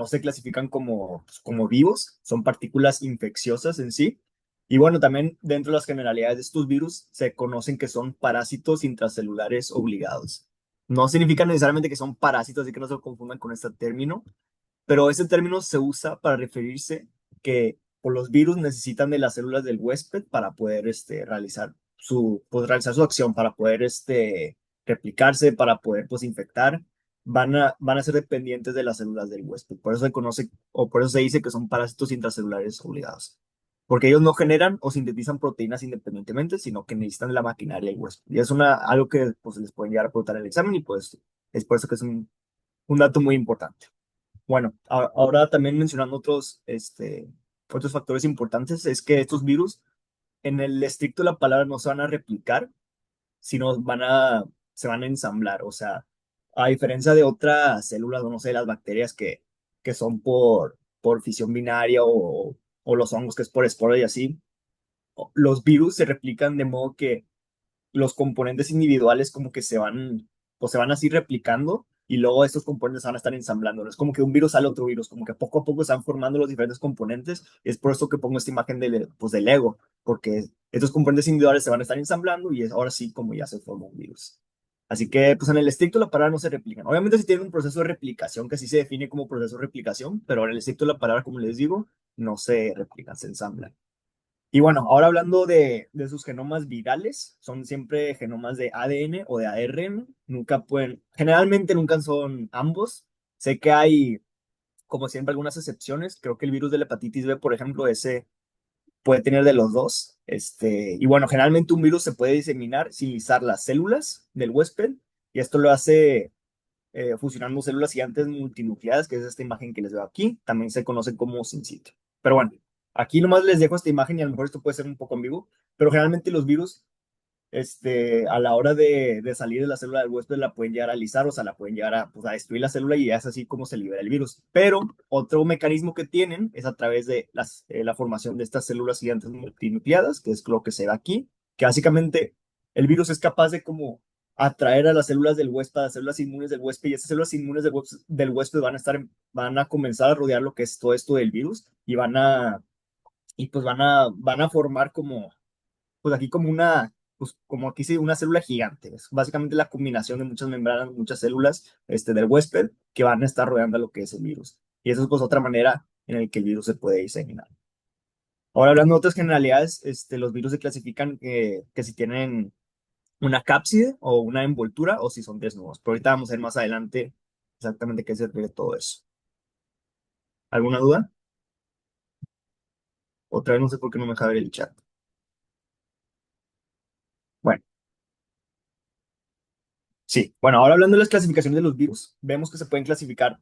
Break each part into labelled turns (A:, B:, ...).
A: no se clasifican como, pues, como vivos, son partículas infecciosas en sí. Y bueno, también dentro de las generalidades de estos virus se conocen que son parásitos intracelulares obligados. No significa necesariamente que son parásitos, así que no se lo confundan con este término, pero ese término se usa para referirse que por los virus necesitan de las células del huésped para poder realizar su acción, para poder replicarse, para poder pues, infectar. Van a ser dependientes de las células del huésped. Por eso se conoce, o por eso se dice que son parásitos intracelulares obligados. Porque ellos no generan o sintetizan proteínas independientemente, sino que necesitan de la maquinaria del huésped. Y es algo que pues, les pueden llegar a preguntar en el examen y pues es por eso que es un dato muy importante. Bueno, ahora también mencionando otros factores importantes, es que estos virus, en el estricto de la palabra, no se van a replicar, sino se van a ensamblar. O sea, a diferencia de otras células, o no sé, las bacterias que son por fisión binaria o los hongos que es por esporo y así, los virus se replican de modo que los componentes individuales como que pues se van así replicando y luego estos componentes se van a estar ensamblando. No es como que un virus sale otro virus, como que poco a poco se van formando los diferentes componentes. Y es por eso que pongo esta imagen del Lego, porque estos componentes individuales se van a estar ensamblando y es ahora sí como ya se forma un virus. Así que, pues en el estricto la palabra no se replican. Obviamente sí tienen un proceso de replicación que sí se define como proceso de replicación, pero en el estricto de la palabra, como les digo, no se replican, se ensamblan. Y bueno, ahora hablando de sus genomas virales, son siempre genomas de ADN o de ARN, generalmente nunca son ambos. Sé que hay, como siempre, algunas excepciones. Creo que el virus de la hepatitis B, por ejemplo, ese puede tener de los dos. Y bueno, generalmente un virus se puede diseminar sin lisar las células del huésped, y esto lo hace fusionando células gigantes multinucleadas, que es esta imagen que les veo aquí. También se conoce como sin sitio. Pero bueno, aquí nomás les dejo esta imagen y a lo mejor esto puede ser un poco ambiguo, pero generalmente los virus, a la hora de salir de la célula del huésped, la pueden llegar a alisar, o sea, la pueden llegar a, pues, a destruir la célula y es así como se libera el virus. Pero otro mecanismo que tienen es a través de la formación de estas células gigantes multinucleadas, que es lo que se ve aquí, que básicamente el virus es capaz de como atraer a las células del huésped, a las células inmunes del huésped, y esas células inmunes del huésped van a comenzar a rodear lo que es todo esto del virus y pues van a formar como, pues aquí como como aquí sí, una célula gigante. Es básicamente la combinación de muchas membranas, muchas células del huésped que van a estar rodeando lo que es el virus. Y eso es pues otra manera en la que el virus se puede diseminar. Ahora hablando de otras generalidades, los virus se clasifican que si tienen una cápside o una envoltura o si son desnudos. Pero ahorita vamos a ver más adelante exactamente qué se refiere todo eso. ¿Alguna duda? Otra vez no sé por qué no me deja ver el chat. Bueno, sí. Bueno, ahora hablando de las clasificaciones de los virus, vemos que se pueden clasificar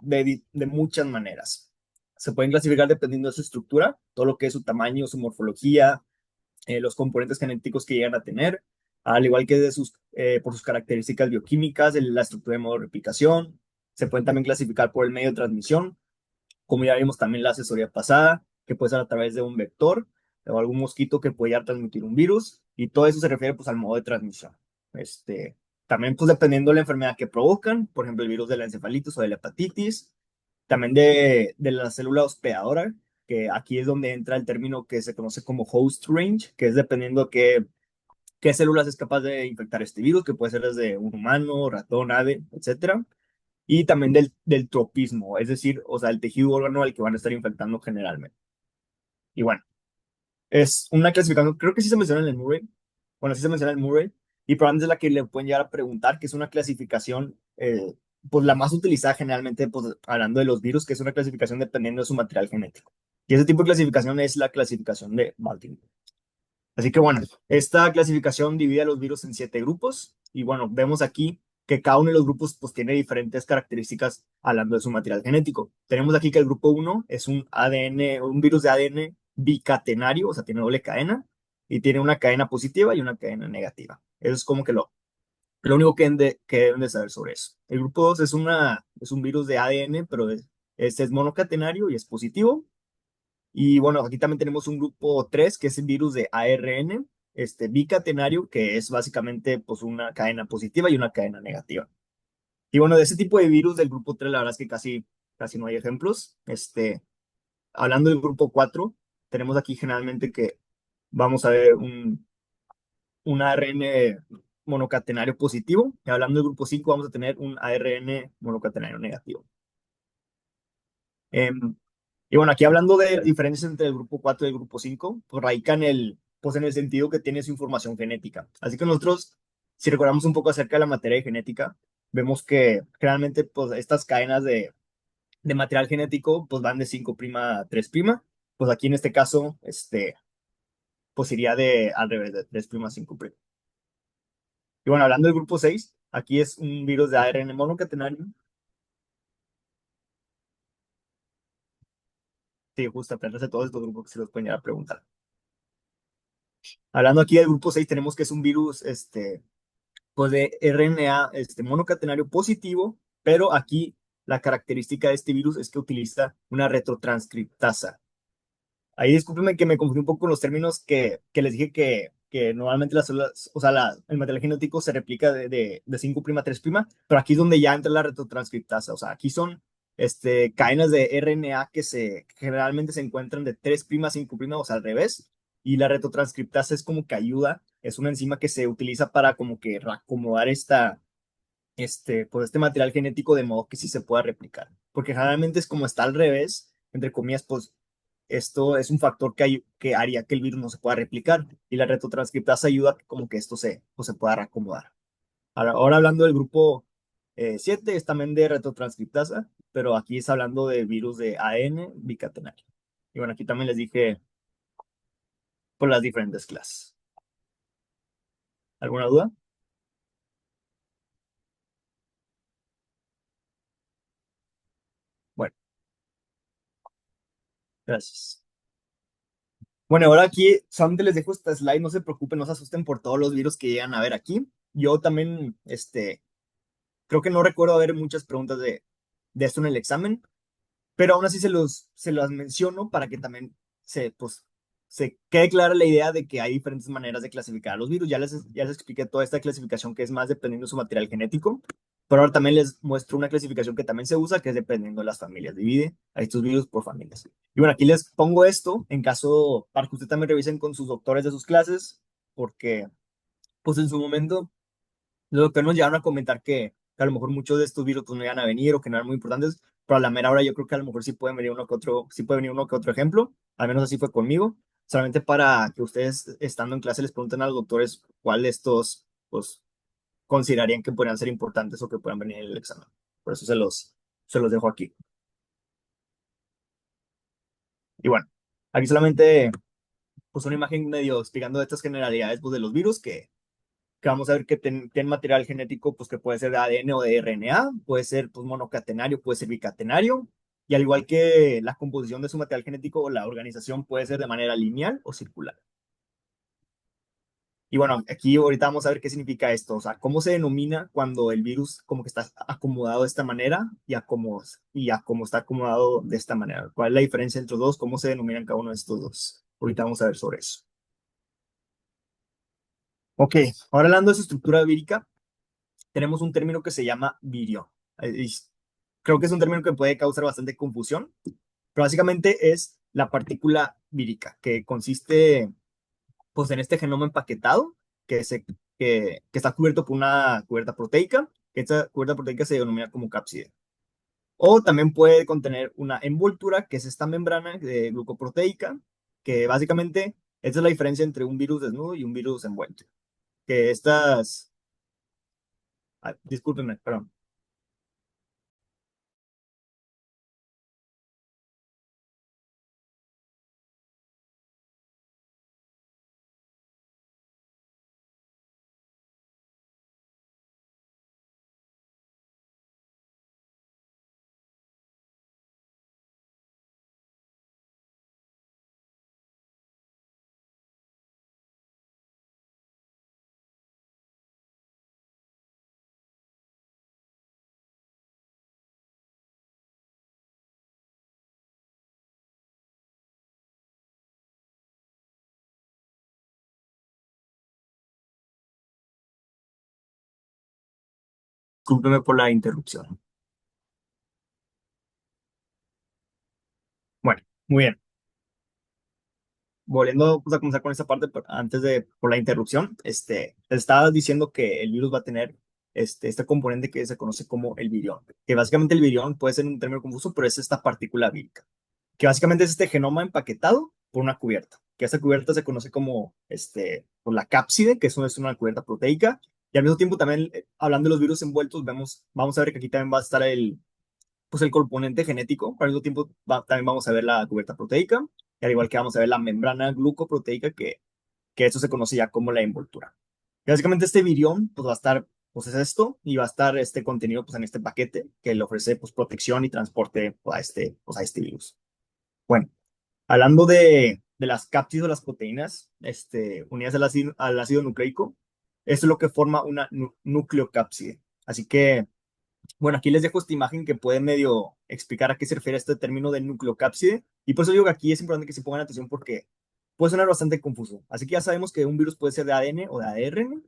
A: de muchas maneras. Se pueden clasificar dependiendo de su estructura, todo lo que es su tamaño, su morfología, los componentes genéticos que llegan a tener, al igual que por sus características bioquímicas, la estructura de modo de replicación. Se pueden también clasificar por el medio de transmisión, como ya vimos también la asesoría pasada, que puede ser a través de un vector o algún mosquito que puede ya transmitir un virus, y todo eso se refiere pues al modo de transmisión. También pues dependiendo de la enfermedad que provocan, por ejemplo el virus de la encefalitis o de la hepatitis, también de la célula hospedadora, que aquí es donde entra el término que se conoce como host range, que es dependiendo qué células es capaz de infectar este virus, que puede ser desde un humano, ratón, ave, etcétera, y también del tropismo, es decir, o sea, el tejido órgano al que van a estar infectando generalmente. Y bueno, es una clasificación, creo que sí se menciona en el Murray, bueno, sí se menciona en el Murray, y probablemente es la que le pueden llegar a preguntar, que es una clasificación, pues la más utilizada generalmente, pues hablando de los virus, que es una clasificación dependiendo de su material genético. Y ese tipo de clasificación es la clasificación de Baltimore. Así que bueno, esta clasificación divide a los virus en 7 grupos y bueno, vemos aquí que cada uno de los grupos pues tiene diferentes características hablando de su material genético. Tenemos aquí que el grupo uno es un virus de ADN bicatenario, o sea, tiene doble cadena y tiene una cadena positiva y una cadena negativa. Eso es como que lo único que deben de saber sobre eso. El grupo 2 es un virus de ADN, pero este es monocatenario y es positivo. Y bueno, aquí también tenemos un grupo 3 que es el virus de ARN, bicatenario, que es básicamente pues una cadena positiva y una cadena negativa. Y bueno, de ese tipo de virus del grupo 3 la verdad es que casi casi no hay ejemplos. Hablando del grupo 4 tenemos aquí generalmente que vamos a ver un ARN monocatenario positivo, y hablando del grupo 5 vamos a tener un ARN monocatenario negativo. Em, y bueno, aquí hablando de diferencias entre el grupo 4 y el grupo 5 pues radican pues en el sentido que tiene su información genética. Así que nosotros, si recordamos un poco acerca de la materia de genética, vemos que generalmente pues estas cadenas de material genético pues van de 5' a 3'. Pues aquí en este caso, pues iría de al revés, de 3' a 5'. Y bueno, hablando del grupo 6 aquí es un virus de ARN monocatenario. Sí, justo aprenderse todos estos grupos que se los pueden llegar a preguntar. Hablando aquí del grupo 6 tenemos que es un virus, pues de RNA, monocatenario positivo, pero aquí la característica de este virus es que utiliza una retrotranscriptasa. Ahí discúlpenme que me confundí un poco con los términos que les dije que normalmente las células, o sea, el material genético se replica de 5' a 3', pero aquí es donde ya entra la retrotranscriptasa. O sea, aquí son cadenas de RNA que generalmente se encuentran de 3' a 5', o sea, al revés. Y la retrotranscriptasa es como que ayuda, es una enzima que se utiliza para como que reacomodar pues este material genético de modo que sí se pueda replicar. Porque generalmente es como está al revés, entre comillas, pues esto es un factor que haría que el virus no se pueda replicar y la retrotranscriptasa ayuda a que como que esto pues, se pueda reacomodar. Ahora hablando del grupo 7, es también de retrotranscriptasa, pero aquí es hablando de virus de AN bicatenario. Y bueno, aquí también les dije por las diferentes clases. ¿Alguna duda? Bueno, gracias. Bueno, ahora aquí solamente les dejo esta slide, no se preocupen, no se asusten por todos los virus que llegan a ver aquí. Yo también, creo que no recuerdo haber muchas preguntas de esto en el examen, pero aún así se las menciono para que también pues, se quede clara la idea de que hay diferentes maneras de clasificar a los virus. Ya les expliqué toda esta clasificación que es más dependiendo de su material genético, pero ahora también les muestro una clasificación que también se usa, que es dependiendo de las familias. Divide a estos virus por familias. Y bueno, aquí les pongo esto en caso para que ustedes también revisen con sus doctores de sus clases, porque pues en su momento los doctores nos llegaron a comentar que a lo mejor muchos de estos virus pues, no iban a venir o que no eran muy importantes, pero a la mera hora yo creo que a lo mejor sí pueden venir uno que otro, sí puede venir uno que otro ejemplo, al menos así fue conmigo, solamente para que ustedes estando en clase les pregunten a los doctores cuál de estos pues considerarían que podrían ser importantes o que puedan venir en el examen. Por eso se los dejo aquí. Y bueno, aquí solamente pues una imagen medio explicando estas generalidades pues, de los virus que vamos a ver que tienen material genético, pues que puede ser de ADN o de RNA, puede ser pues monocatenario, puede ser bicatenario, y al igual que la composición de su material genético, la organización puede ser de manera lineal o circular. Y bueno, aquí ahorita vamos a ver qué significa esto, o sea, cómo se denomina cuando el virus como que está acomodado de esta manera y a cómo está acomodado de esta manera. ¿Cuál es la diferencia entre los dos? ¿Cómo se denominan cada uno de estos dos? Ahorita vamos a ver sobre eso. Ok, ahora hablando de su estructura vírica, tenemos un término que se llama virio. Creo que es un término que puede causar bastante confusión, pero básicamente es la partícula vírica, que consiste pues, en este genoma empaquetado que está cubierto por una cubierta proteica, que esta cubierta proteica se denomina como cápside. O también puede contener una envoltura, que es esta membrana de glucoproteica, que básicamente esta es la diferencia entre un virus desnudo y un virus envuelto. Que estas, discúlpenme, perdón. Discúlpeme por la interrupción. Bueno, muy bien. Volviendo pues, a comenzar con esta parte, antes de, por la interrupción, les estaba diciendo que el virus va a tener este componente que se conoce como el virión, que básicamente el virión puede ser un término confuso, pero es esta partícula vírica, que básicamente es este genoma empaquetado por una cubierta, que esta cubierta se conoce como por la cápside, que eso es una cubierta proteica, y al mismo tiempo también, hablando de los virus envueltos, vamos a ver que aquí también va a estar pues el componente genético, pero al mismo tiempo también vamos a ver la cubierta proteica, y al igual que vamos a ver la membrana glucoproteica, que eso se conoce ya como la envoltura. Y básicamente este virión pues va a estar, pues es esto, y va a estar este contenido pues en este paquete que le ofrece pues protección y transporte pues, a este virus. Bueno, hablando de las cápsides o las proteínas unidas al ácido nucleico, esto es lo que forma una nucleocápside. Así que bueno, aquí les dejo esta imagen que puede medio explicar a qué se refiere este término de nucleocápside. Y por eso digo que aquí es importante que se pongan atención porque puede sonar bastante confuso. Así que ya sabemos que un virus puede ser de ADN o de ARN.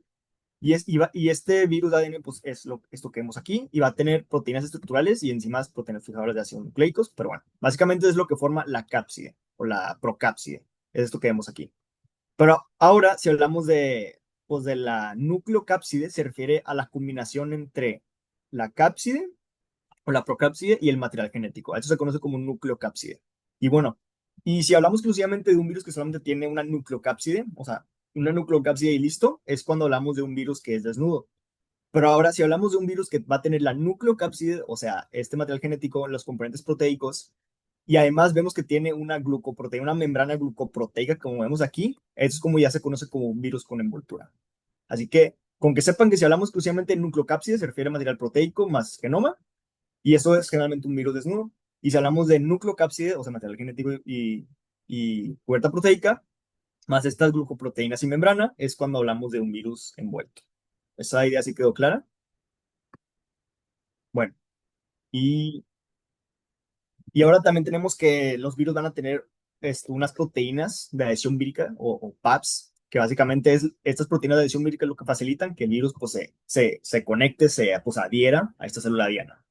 A: Y este virus de ADN pues, es esto que vemos aquí. Y va a tener proteínas estructurales y enzimas proteínas fijadoras de ácidos nucleicos. Pero bueno, básicamente es lo que forma la cápside o la procápside. Es esto que vemos aquí. Pero ahora, si hablamos pues, de la nucleocápside, se refiere a la combinación entre la cápside o la procápside y el material genético. A eso se conoce como nucleocápside. Y bueno, y si hablamos exclusivamente de un virus que solamente tiene una nucleocápside, o sea, una nucleocápside y listo, es cuando hablamos de un virus que es desnudo. Pero ahora, si hablamos de un virus que va a tener la nucleocápside, o sea, este material genético, los componentes proteicos, y además vemos que tiene una glucoproteína, una membrana glucoproteica, como vemos aquí, eso es como ya se conoce como un virus con envoltura. Así que, con que sepan que si hablamos exclusivamente de nucleocápside, se refiere a material proteico más genoma, y eso es generalmente un virus desnudo. Y si hablamos de nucleocápside, o sea, material genético y cubierta proteica, más estas glucoproteínas y membrana, es cuando hablamos de un virus envuelto. ¿Esa idea sí quedó clara? Bueno, y, y ahora también tenemos que los virus van a tener unas proteínas de adhesión vírica o PAPs, que básicamente es estas proteínas de adhesión vírica lo que facilitan que el virus pues, se conecte, pues, adhiera a esta célula diana.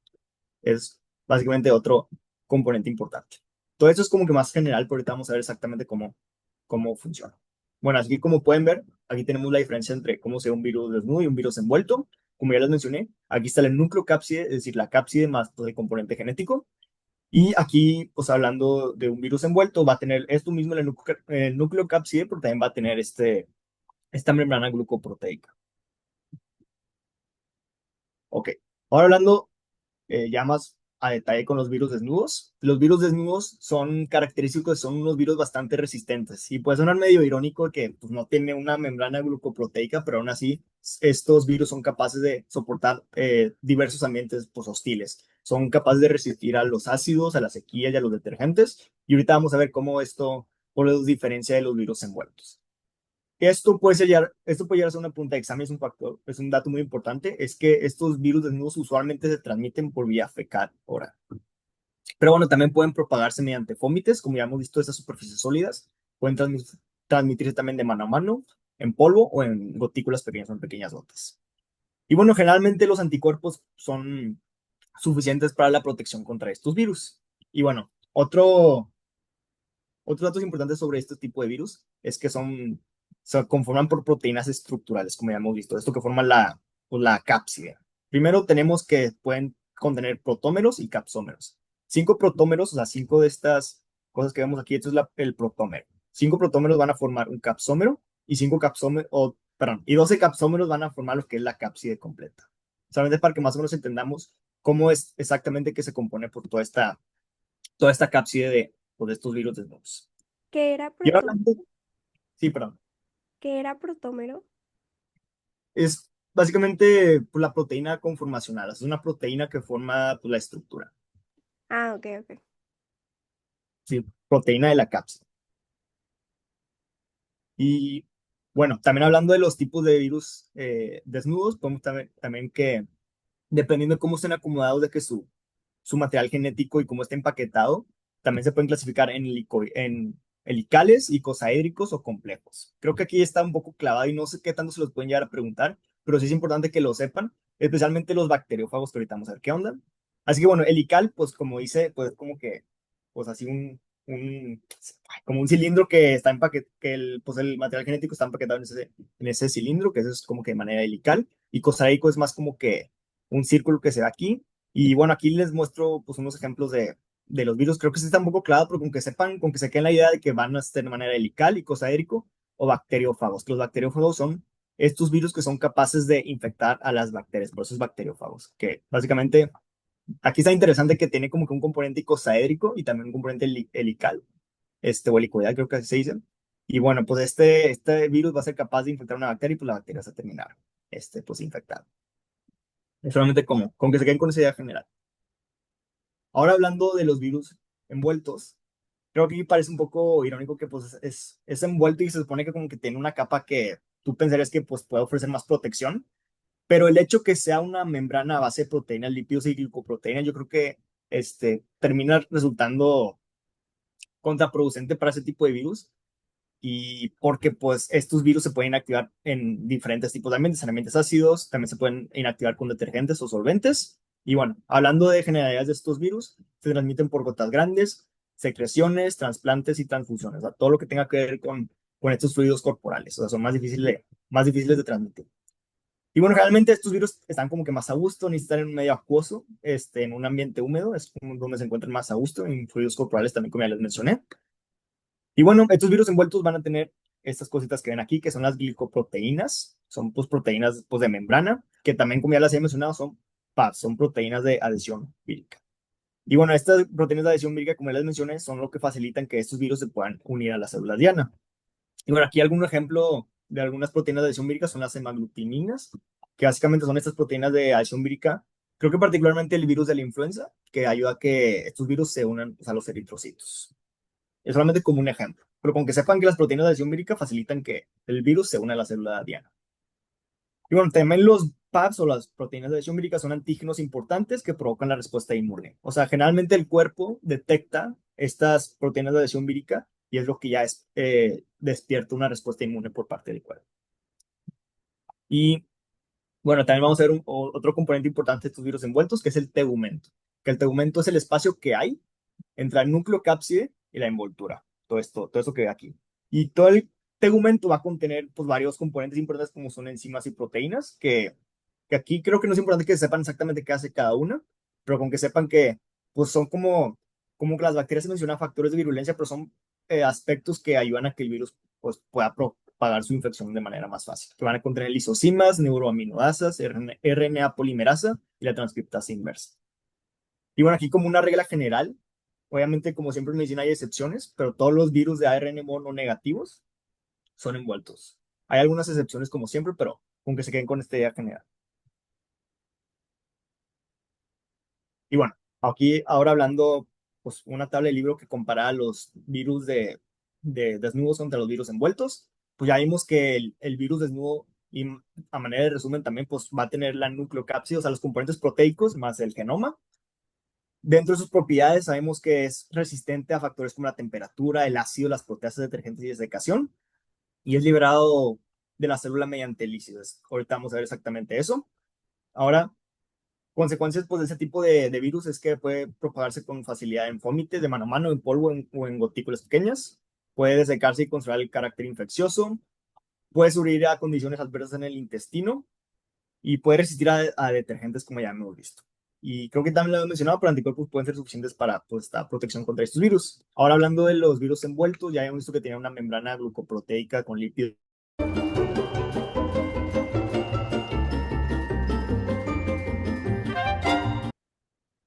A: Es básicamente otro componente importante. Todo eso es como que más general, pero ahorita vamos a ver exactamente cómo funciona. Bueno, así como pueden ver, aquí tenemos la diferencia entre cómo se ve un virus desnudo y un virus envuelto. Como ya les mencioné, aquí está el nucleocápside, es decir, la cápside más todo el componente genético. Y aquí, pues hablando de un virus envuelto, va a tener esto mismo en el nucleocápside, pero también va a tener esta membrana glucoproteica. Ok, ahora hablando ya más a detalle con los virus desnudos. Los virus desnudos son característicos, son unos virus bastante resistentes. Y puede sonar medio irónico que pues, no tiene una membrana glucoproteica, pero aún así estos virus son capaces de soportar diversos ambientes pues, hostiles. Son capaces de resistir a los ácidos, a la sequía y a los detergentes. Y ahorita vamos a ver cómo esto por los diferencia de los virus envueltos. Esto puede llegar a ser una pregunta de examen, es un factor, es un dato muy importante, es que estos virus desnudos usualmente se transmiten por vía fecal oral. Pero bueno, también pueden propagarse mediante fómites, como ya hemos visto, estas superficies sólidas, pueden transmitirse también de mano a mano, en polvo o en gotículas pequeñas, en pequeñas gotas. Y bueno, generalmente los anticuerpos son suficientes para la protección contra estos virus. Y bueno, otros datos importantes sobre este tipo de virus es que se conforman por proteínas estructurales, como ya hemos visto, esto que forma pues, la cápside. Primero tenemos que pueden contener protómeros y capsómeros. 5 protómeros, o sea, 5 de estas cosas que vemos aquí, esto es el protómero. 5 protómeros van a formar un capsómero y 5 capsómeros, perdón, y 12 capsómeros van a formar lo que es la cápside completa. Solamente para que más o menos entendamos cómo es exactamente que se compone por toda esta cápside pues, de estos virus desnudos.
B: ¿Qué era
A: Y ahora hablando,
B: protómero?
A: sí, perdón,
B: ¿Qué era protómero?
A: es básicamente pues, la proteína conformacional, es una proteína que forma pues, la estructura,
B: Ah, ok, ok.
A: sí, proteína de la cápsula. Y bueno, también hablando de los tipos de virus desnudos, podemos también que dependiendo de cómo estén acomodados, de que su material genético y cómo está empaquetado, también se pueden clasificar en helicales, icosaédricos o complejos. Creo que aquí está un poco clavado y no sé qué tanto se los pueden llegar a preguntar, pero sí es importante que lo sepan, especialmente los bacteriófagos que ahorita vamos a ver qué onda. Así que bueno, helical, pues como dice, pues como que, pues así un, como un cilindro que está que pues el material genético está empaquetado en ese cilindro, que eso es como que de manera helical, y cosaico es más como que un círculo que se da aquí. Y bueno, aquí les muestro pues unos ejemplos de los virus. Creo que sí está un poco claro, pero con que sepan, con que se queden la idea de que van a ser de manera helical y cosaérico o bacteriófagos. Los bacteriófagos son estos virus que son capaces de infectar a las bacterias, por eso es bacteriófagos, que básicamente aquí está interesante que tiene como que un componente icosaédrico y también un componente helical, o helicoidal, creo que así se dice. Y bueno, pues este virus va a ser capaz de infectar una bacteria y pues la bacteria va a terminar, pues infectada. Es solamente como, con que se queden con esa idea general. Ahora hablando de los virus envueltos, creo que aquí parece un poco irónico que pues es envuelto y se supone que como que tiene una capa que tú pensarías que pues puede ofrecer más protección, pero el hecho que sea una membrana a base de proteínas, lípidos y glicoproteínas, yo creo que termina resultando contraproducente para ese tipo de virus y porque pues estos virus se pueden activar en diferentes tipos de ambientes, en ambientes ácidos, también se pueden inactivar con detergentes o solventes. Y bueno, hablando de generalidades de estos virus, se transmiten por gotas grandes, secreciones, trasplantes y transfusiones, o sea, todo lo que tenga que ver con estos fluidos corporales, o sea, son más difíciles de transmitir. Y bueno, realmente estos virus están como que más a gusto, necesitan en un medio acuoso, en un ambiente húmedo, es como donde se encuentran más a gusto, en fluidos corporales también, como ya les mencioné. Y bueno, estos virus envueltos van a tener estas cositas que ven aquí, que son las glicoproteínas, son pues proteínas pues de membrana, que también, como ya las he mencionado, son PAS, son proteínas de adhesión vírica. Y bueno, estas proteínas de adhesión vírica, como ya les mencioné, son lo que facilitan que estos virus se puedan unir a las células diana. Y bueno, aquí algún ejemplo de algunas proteínas de adhesión vírica son las hemaglutininas, que básicamente son estas proteínas de adhesión vírica, creo que particularmente el virus de la influenza, que ayuda a que estos virus se unan pues, a los eritrocitos. Es solamente como un ejemplo, pero con que sepan que las proteínas de adhesión vírica facilitan que el virus se una a la célula diana. Y bueno, también los PABs o las proteínas de adhesión vírica son antígenos importantes que provocan la respuesta inmune. O sea, generalmente el cuerpo detecta estas proteínas de adhesión vírica y es lo que ya despierta una respuesta inmune por parte del cuerpo. Y bueno, también vamos a ver otro componente importante de estos virus envueltos, que es el tegumento. Que el tegumento es el espacio que hay entre el núcleo cápside y la envoltura. Todo esto que ve aquí. Y todo el tegumento va a contener pues, varios componentes importantes como son enzimas y proteínas, que aquí creo que no es importante que sepan exactamente qué hace cada una, pero con que sepan que pues, son como que las bacterias se mencionan factores de virulencia, pero son aspectos que ayudan a que el virus pues, pueda propagar su infección de manera más fácil. Que van a contener lisosimas, neuroaminoasas, RNA polimerasa y la transcriptasa inversa. Y bueno, aquí como una regla general, obviamente como siempre en medicina hay excepciones, pero todos los virus de ARN mono negativos son envueltos. Hay algunas excepciones como siempre, pero con que se queden con esta idea general. Y bueno, aquí ahora hablando, pues una tabla de libro que compara los virus de desnudos contra los virus envueltos, pues ya vimos que el virus desnudo, y a manera de resumen también, pues va a tener la nucleocápside, o sea, los componentes proteicos más el genoma. Dentro de sus propiedades sabemos que es resistente a factores como la temperatura, el ácido, las proteasas, detergentes y desecación, y es liberado de la célula mediante lícidos. Ahorita vamos a ver exactamente eso. Ahora, consecuencias pues, de ese tipo de virus es que puede propagarse con facilidad en fómites, de mano a mano, en polvo o en gotículas pequeñas. Puede desecarse y controlar el carácter infeccioso. Puede subir a condiciones adversas en el intestino y puede resistir a detergentes como ya hemos visto. Y creo que también lo he mencionado, pero anticuerpos pueden ser suficientes para pues, esta protección contra estos virus. Ahora hablando de los virus envueltos, ya hemos visto que tienen una membrana glucoproteica con lípidos.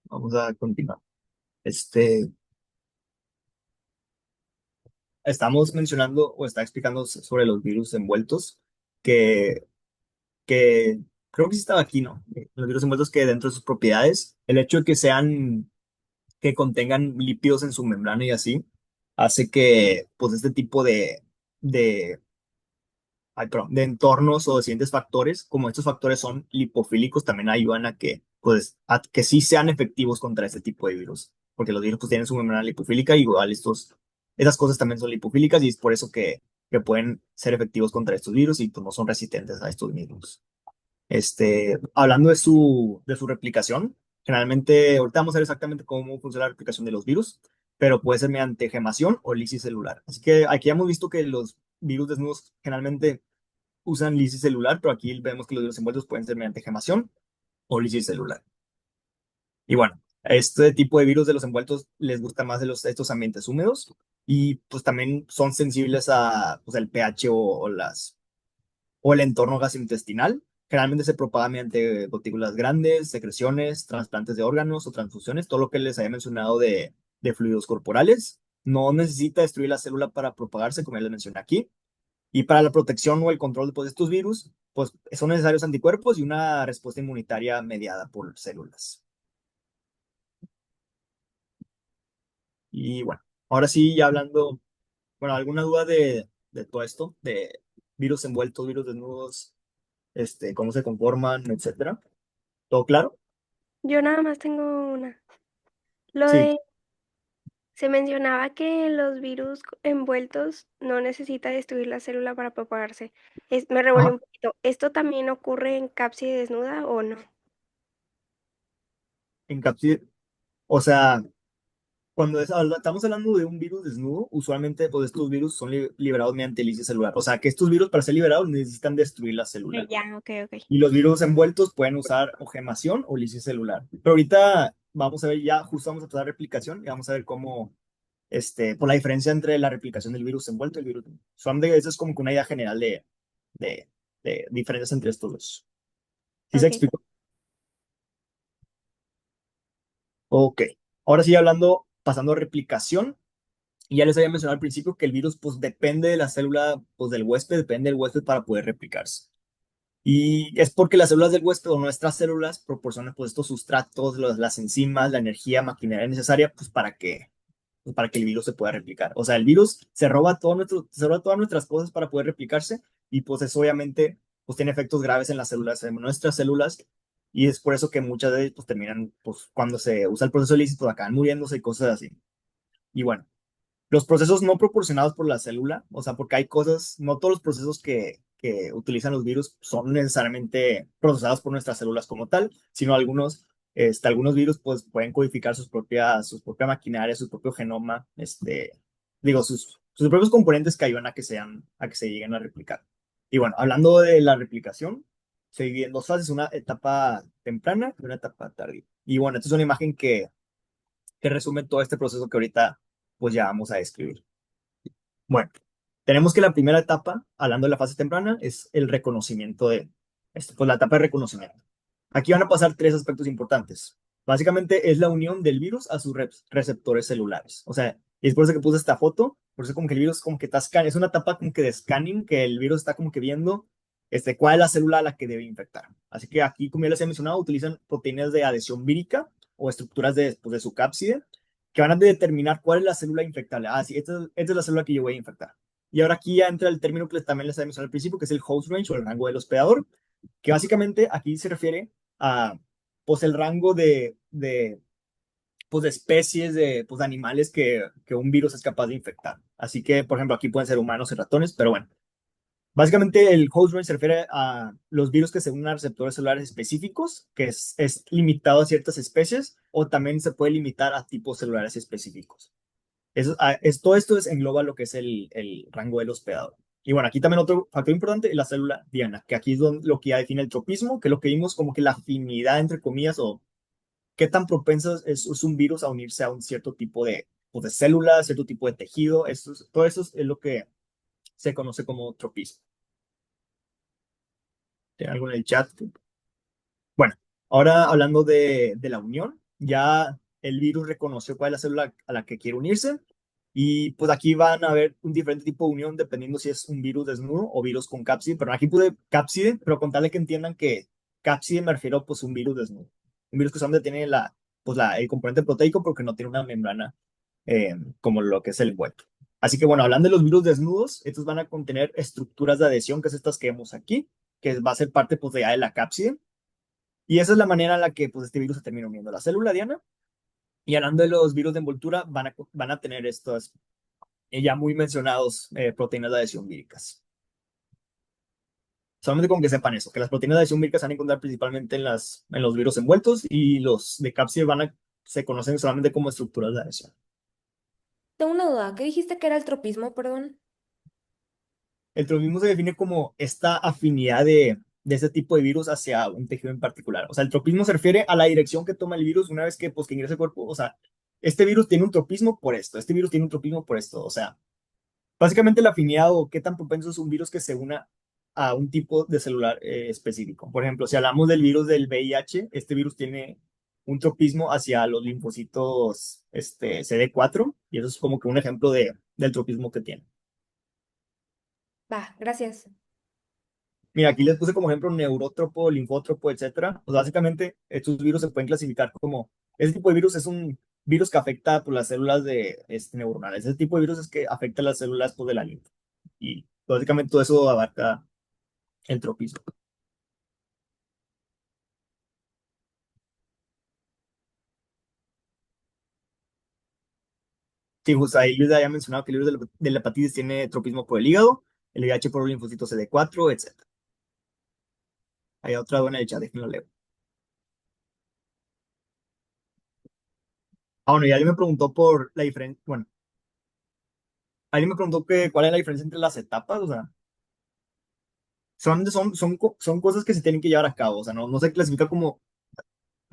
A: Vamos a continuar. Este, Estamos mencionando o está explicando sobre los virus envueltos que, que creo que sí estaba aquí, ¿no? Los virus envueltos que dentro de sus propiedades, el hecho de que sean, que contengan lípidos en su membrana y así, hace que pues este tipo de, perdón, de entornos o de siguientes factores, como estos factores son lipofílicos, también ayudan a que, pues, a que sí sean efectivos contra este tipo de virus, porque los virus pues, tienen su membrana lipofílica y igual esas cosas también son lipofílicas y es por eso que pueden ser efectivos contra estos virus y pues no son resistentes a estos mismos. Hablando de su replicación, generalmente, ahorita vamos a ver exactamente cómo funciona la replicación de los virus, pero puede ser mediante gemación o lisis celular. Así que aquí hemos visto que los virus desnudos generalmente usan lisis celular, pero aquí vemos que los virus envueltos pueden ser mediante gemación o lisis celular. Y bueno, este tipo de virus de los envueltos les gusta más estos ambientes húmedos y pues también son sensibles a pues, el pH o el entorno gastrointestinal. Generalmente se propaga mediante gotículas grandes, secreciones, trasplantes de órganos o transfusiones, todo lo que les había mencionado de fluidos corporales. No necesita destruir la célula para propagarse, como ya les mencioné aquí. Y para la protección o el control pues, de estos virus, pues son necesarios anticuerpos y una respuesta inmunitaria mediada por células. Y bueno, ahora sí, ya hablando, bueno, ¿alguna duda de todo esto? De virus envueltos, virus desnudos, cómo se conforman, etcétera. ¿Todo claro?
B: Yo nada más tengo una. Lo
A: Sí.
B: de, se mencionaba que los virus envueltos no necesita destruir la célula para propagarse. Me revolví
A: Ajá.
B: un poquito. ¿Esto también ocurre en cápside desnuda o no?
A: Encapsid o sea, cuando estamos hablando de un virus desnudo, usualmente pues, estos virus son liberados mediante lisis celular. O sea, que estos virus para ser liberados necesitan destruir la célula.
B: Ya, ok, ok.
A: Y los virus envueltos pueden usar o gemación o lisis celular. Pero ahorita vamos a ver, ya justo vamos a pasar a replicación y vamos a ver cómo, por la diferencia entre la replicación del virus envuelto y el virus. Solamente eso es como que una idea general de, de diferencias entre estos dos. ¿Sí se
B: Ok.
A: explicó? Ok. Ahora sí, hablando, pasando a replicación. Y ya les había mencionado al principio que el virus, pues, depende de la célula, pues, del huésped, depende del huésped para poder replicarse. Y es porque las células del huésped o nuestras células proporcionan, pues, estos sustratos, las enzimas, la energía, maquinaria necesaria, pues, para que el virus se pueda replicar. O sea, el virus se roba todas nuestras cosas para poder replicarse y, pues, eso obviamente, pues, tiene efectos graves en las células, en nuestras células. Y es por eso que muchas de ellas, pues, terminan, pues, cuando se usa el proceso lícito, acaban muriéndose y cosas así. Y bueno. Los procesos no proporcionados por la célula, o sea, porque hay cosas, no todos los procesos que utilizan los virus son necesariamente procesados por nuestras células como tal, sino algunos virus pues pueden codificar su propia maquinaria, su propio genoma, digo, sus propios componentes que ayudan a que se lleguen a replicar. Y bueno, hablando de la replicación, se divide en dos fases, una etapa temprana y una etapa tardía. Y bueno, esta es una imagen que resume todo este proceso que ahorita pues ya vamos a describir. Bueno, tenemos que la primera etapa, hablando de la fase temprana, es el reconocimiento pues la etapa de reconocimiento. Aquí van a pasar tres aspectos importantes. Básicamente es la unión del virus a sus receptores celulares. O sea, y es por eso que puse esta foto, por eso como que el virus como que está es una etapa como que de scanning, que el virus está como que viendo cuál es la célula a la que debe infectar. Así que aquí, como ya les he mencionado, utilizan proteínas de adhesión vírica o estructuras de su cápside que van a determinar cuál es la célula infectable. Ah, sí, esta es la célula que yo voy a infectar. Y ahora aquí ya entra el término que también les había mencionado al principio, que es el host range o el rango del hospedador, que básicamente aquí se refiere a pues, el rango pues, de especies pues, de animales que un virus es capaz de infectar. Así que, por ejemplo, aquí pueden ser humanos y ratones, pero bueno. Básicamente, el host range se refiere a los virus que se unen a receptores celulares específicos, que es limitado a ciertas especies, o también se puede limitar a tipos celulares específicos. Todo esto engloba lo que es el rango del hospedador. Y bueno, aquí también otro factor importante es la célula diana, que aquí es lo que ya define el tropismo, que es lo que vimos como que la afinidad, entre comillas, o qué tan propenso es un virus a unirse a un cierto tipo pues, de células, cierto tipo de tejido. Todo eso es lo que se conoce como tropismo. ¿Tiene algo en el chat? Bueno, ahora hablando de la unión, ya el virus reconoció cuál es la célula a la que quiere unirse y pues aquí van a haber un diferente tipo de unión dependiendo si es un virus desnudo o virus con cápside, pero aquí pude cápside, pero con tal de que entiendan que cápside me refiero pues a un virus desnudo, un virus que solamente tiene el componente proteico porque no tiene una membrana como lo que es el envuelto. Así que bueno, hablando de los virus desnudos, estos van a contener estructuras de adhesión, que es estas que vemos aquí, que va a ser parte pues de la cápside. Y esa es la manera en la que pues, este virus se termina uniendo a la célula diana. Y hablando de los virus de envoltura, van a tener estos ya muy mencionados proteínas de adhesión víricas. Solamente con que sepan eso, que las proteínas de adhesión víricas se van a encontrar principalmente en los virus envueltos y los de cápside se conocen solamente como estructuras de adhesión.
C: Tengo una duda. ¿Qué dijiste que era el tropismo, perdón?
A: El tropismo se define como esta afinidad de ese tipo de virus hacia un tejido en particular. O sea, el tropismo se refiere a la dirección que toma el virus una vez que, pues, que ingresa al cuerpo. O sea, este virus tiene un tropismo por esto, este virus tiene un tropismo por esto. O sea, básicamente la afinidad o qué tan propenso es un virus que se una a un tipo de celular específico. Por ejemplo, si hablamos del virus del VIH, este virus tiene un tropismo hacia los linfocitos CD4 y eso es como que un ejemplo del tropismo que tiene.
C: Va, gracias.
A: Mira, aquí les puse como ejemplo neurótropo, linfótropo, etcétera. Pues básicamente estos virus se pueden clasificar como, ese tipo de virus es un virus que afecta pues, las células neuronales. Ese tipo de virus es que afecta las células pues, de la linfa. Y básicamente todo eso abarca el tropismo. Sí, justo ahí yo ya había mencionado que el virus de la hepatitis tiene tropismo por el hígado, el VIH por el linfocito CD4, etcétera. Hay otra buena hecha, déjenlo leer. Ah, bueno, y alguien me preguntó por la diferencia, bueno, alguien me preguntó que cuál es la diferencia entre las etapas, o sea, son cosas que se tienen que llevar a cabo, o sea, no se clasifica como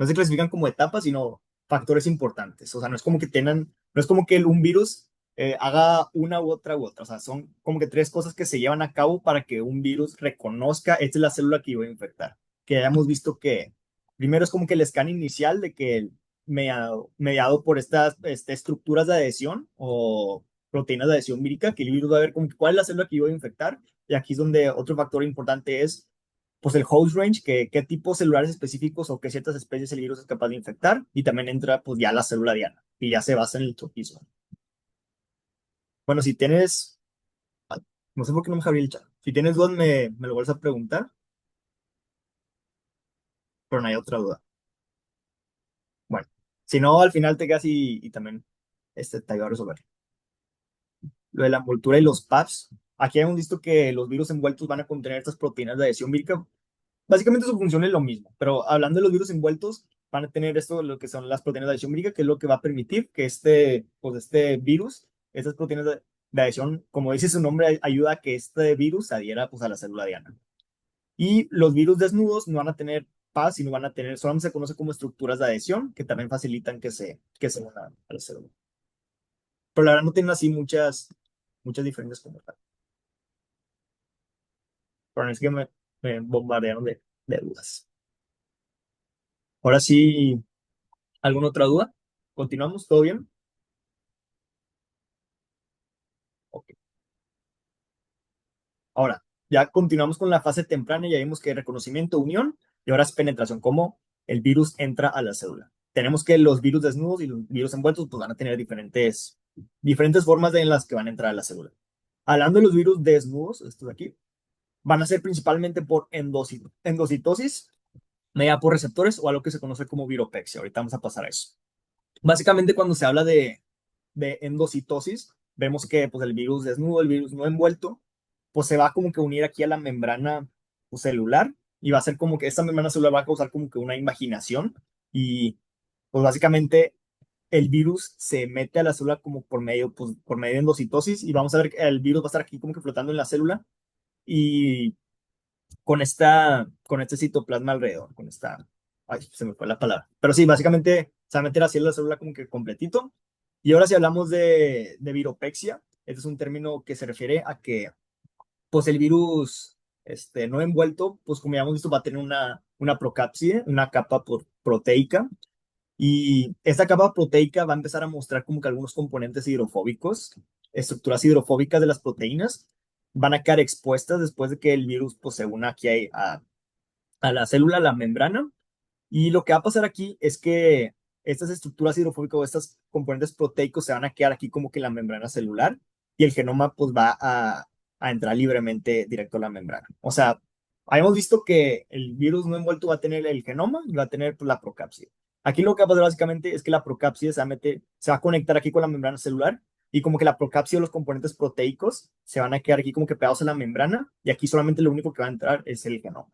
A: no se clasifican como etapas, sino factores importantes. O sea, no es como que tengan, no es como que un virus haga una u otra. O sea, son como que tres cosas que se llevan a cabo para que un virus reconozca, esta es la célula que iba a infectar. Que hayamos visto que primero es como que el scan inicial de que mediado por estas estructuras de adhesión o proteínas de adhesión vírica, que el virus va a ver como que cuál es la célula que iba a infectar. Y aquí es donde otro factor importante es pues el host range, que qué tipos celulares específicos o qué ciertas especies el virus es capaz de infectar, y también entra pues ya la célula diana, y ya se basa en el tropismo. Bueno, si tienes, no sé por qué no me abrí el chat, si tienes dudas me lo vuelves a preguntar, pero no hay otra duda. Bueno, si no, al final te quedas y también te ayuda a resolver. Lo de la envoltura y los PAPs, aquí hemos visto que los virus envueltos van a contener estas proteínas de adhesión vírica. Básicamente su función es lo mismo, pero hablando de los virus envueltos, van a tener esto, lo que son las proteínas de adhesión vírica, que es lo que va a permitir que este virus, estas proteínas de adhesión, como dice su nombre, ayuda a que este virus se adhiera pues, a la célula diana. Y los virus desnudos no van a tener paz, sino van a tener, solamente se conoce como estructuras de adhesión, que también facilitan que se unan a la célula. Pero la verdad no tienen así muchas diferencias como tal. Pero es que me bombardearon de dudas. Ahora sí, ¿alguna otra duda? ¿Continuamos? ¿Todo bien? Ok. Ahora, ya continuamos con la fase temprana, ya vimos que reconocimiento, unión, y ahora es penetración, cómo el virus entra a la célula. Tenemos que los virus desnudos y los virus envueltos pues, van a tener diferentes formas en las que van a entrar a la célula. Hablando de los virus desnudos, estos de aquí, van a ser principalmente por endocitosis, mediada por receptores o algo que se conoce como viropexia. Ahorita vamos a pasar a eso. Básicamente, cuando se habla de endocitosis, vemos que pues, el virus desnudo, el virus no envuelto, pues se va como que unir aquí a la membrana pues, celular y va a ser como que esta membrana celular va a causar como que una imaginación y pues básicamente el virus se mete a la célula como por medio de endocitosis y vamos a ver que el virus va a estar aquí como que flotando en la célula y con este citoplasma alrededor, ay, se me fue la palabra. Pero sí, básicamente se va a meter así en la célula como que completito. Y ahora si hablamos de viropexia, este es un término que se refiere a que, pues el virus, no envuelto, pues como ya hemos visto, va a tener una procápside, una capa proteica, y esta capa proteica va a empezar a mostrar como que algunos componentes hidrofóbicos, estructuras hidrofóbicas de las proteínas, van a quedar expuestas después de que el virus pues, se una aquí a la célula, a la membrana. Y lo que va a pasar aquí es que estas estructuras hidrofóbicas o estos componentes proteicos se van a quedar aquí como que en la membrana celular y el genoma pues va a entrar libremente directo a la membrana. O sea, habíamos visto que el virus no envuelto va a tener el genoma y va a tener pues, la procápside. Aquí lo que va a pasar básicamente es que la procápside se va a conectar aquí con la membrana celular y como que la procápside o los componentes proteicos se van a quedar aquí como que pegados a la membrana y aquí solamente lo único que va a entrar es el genoma.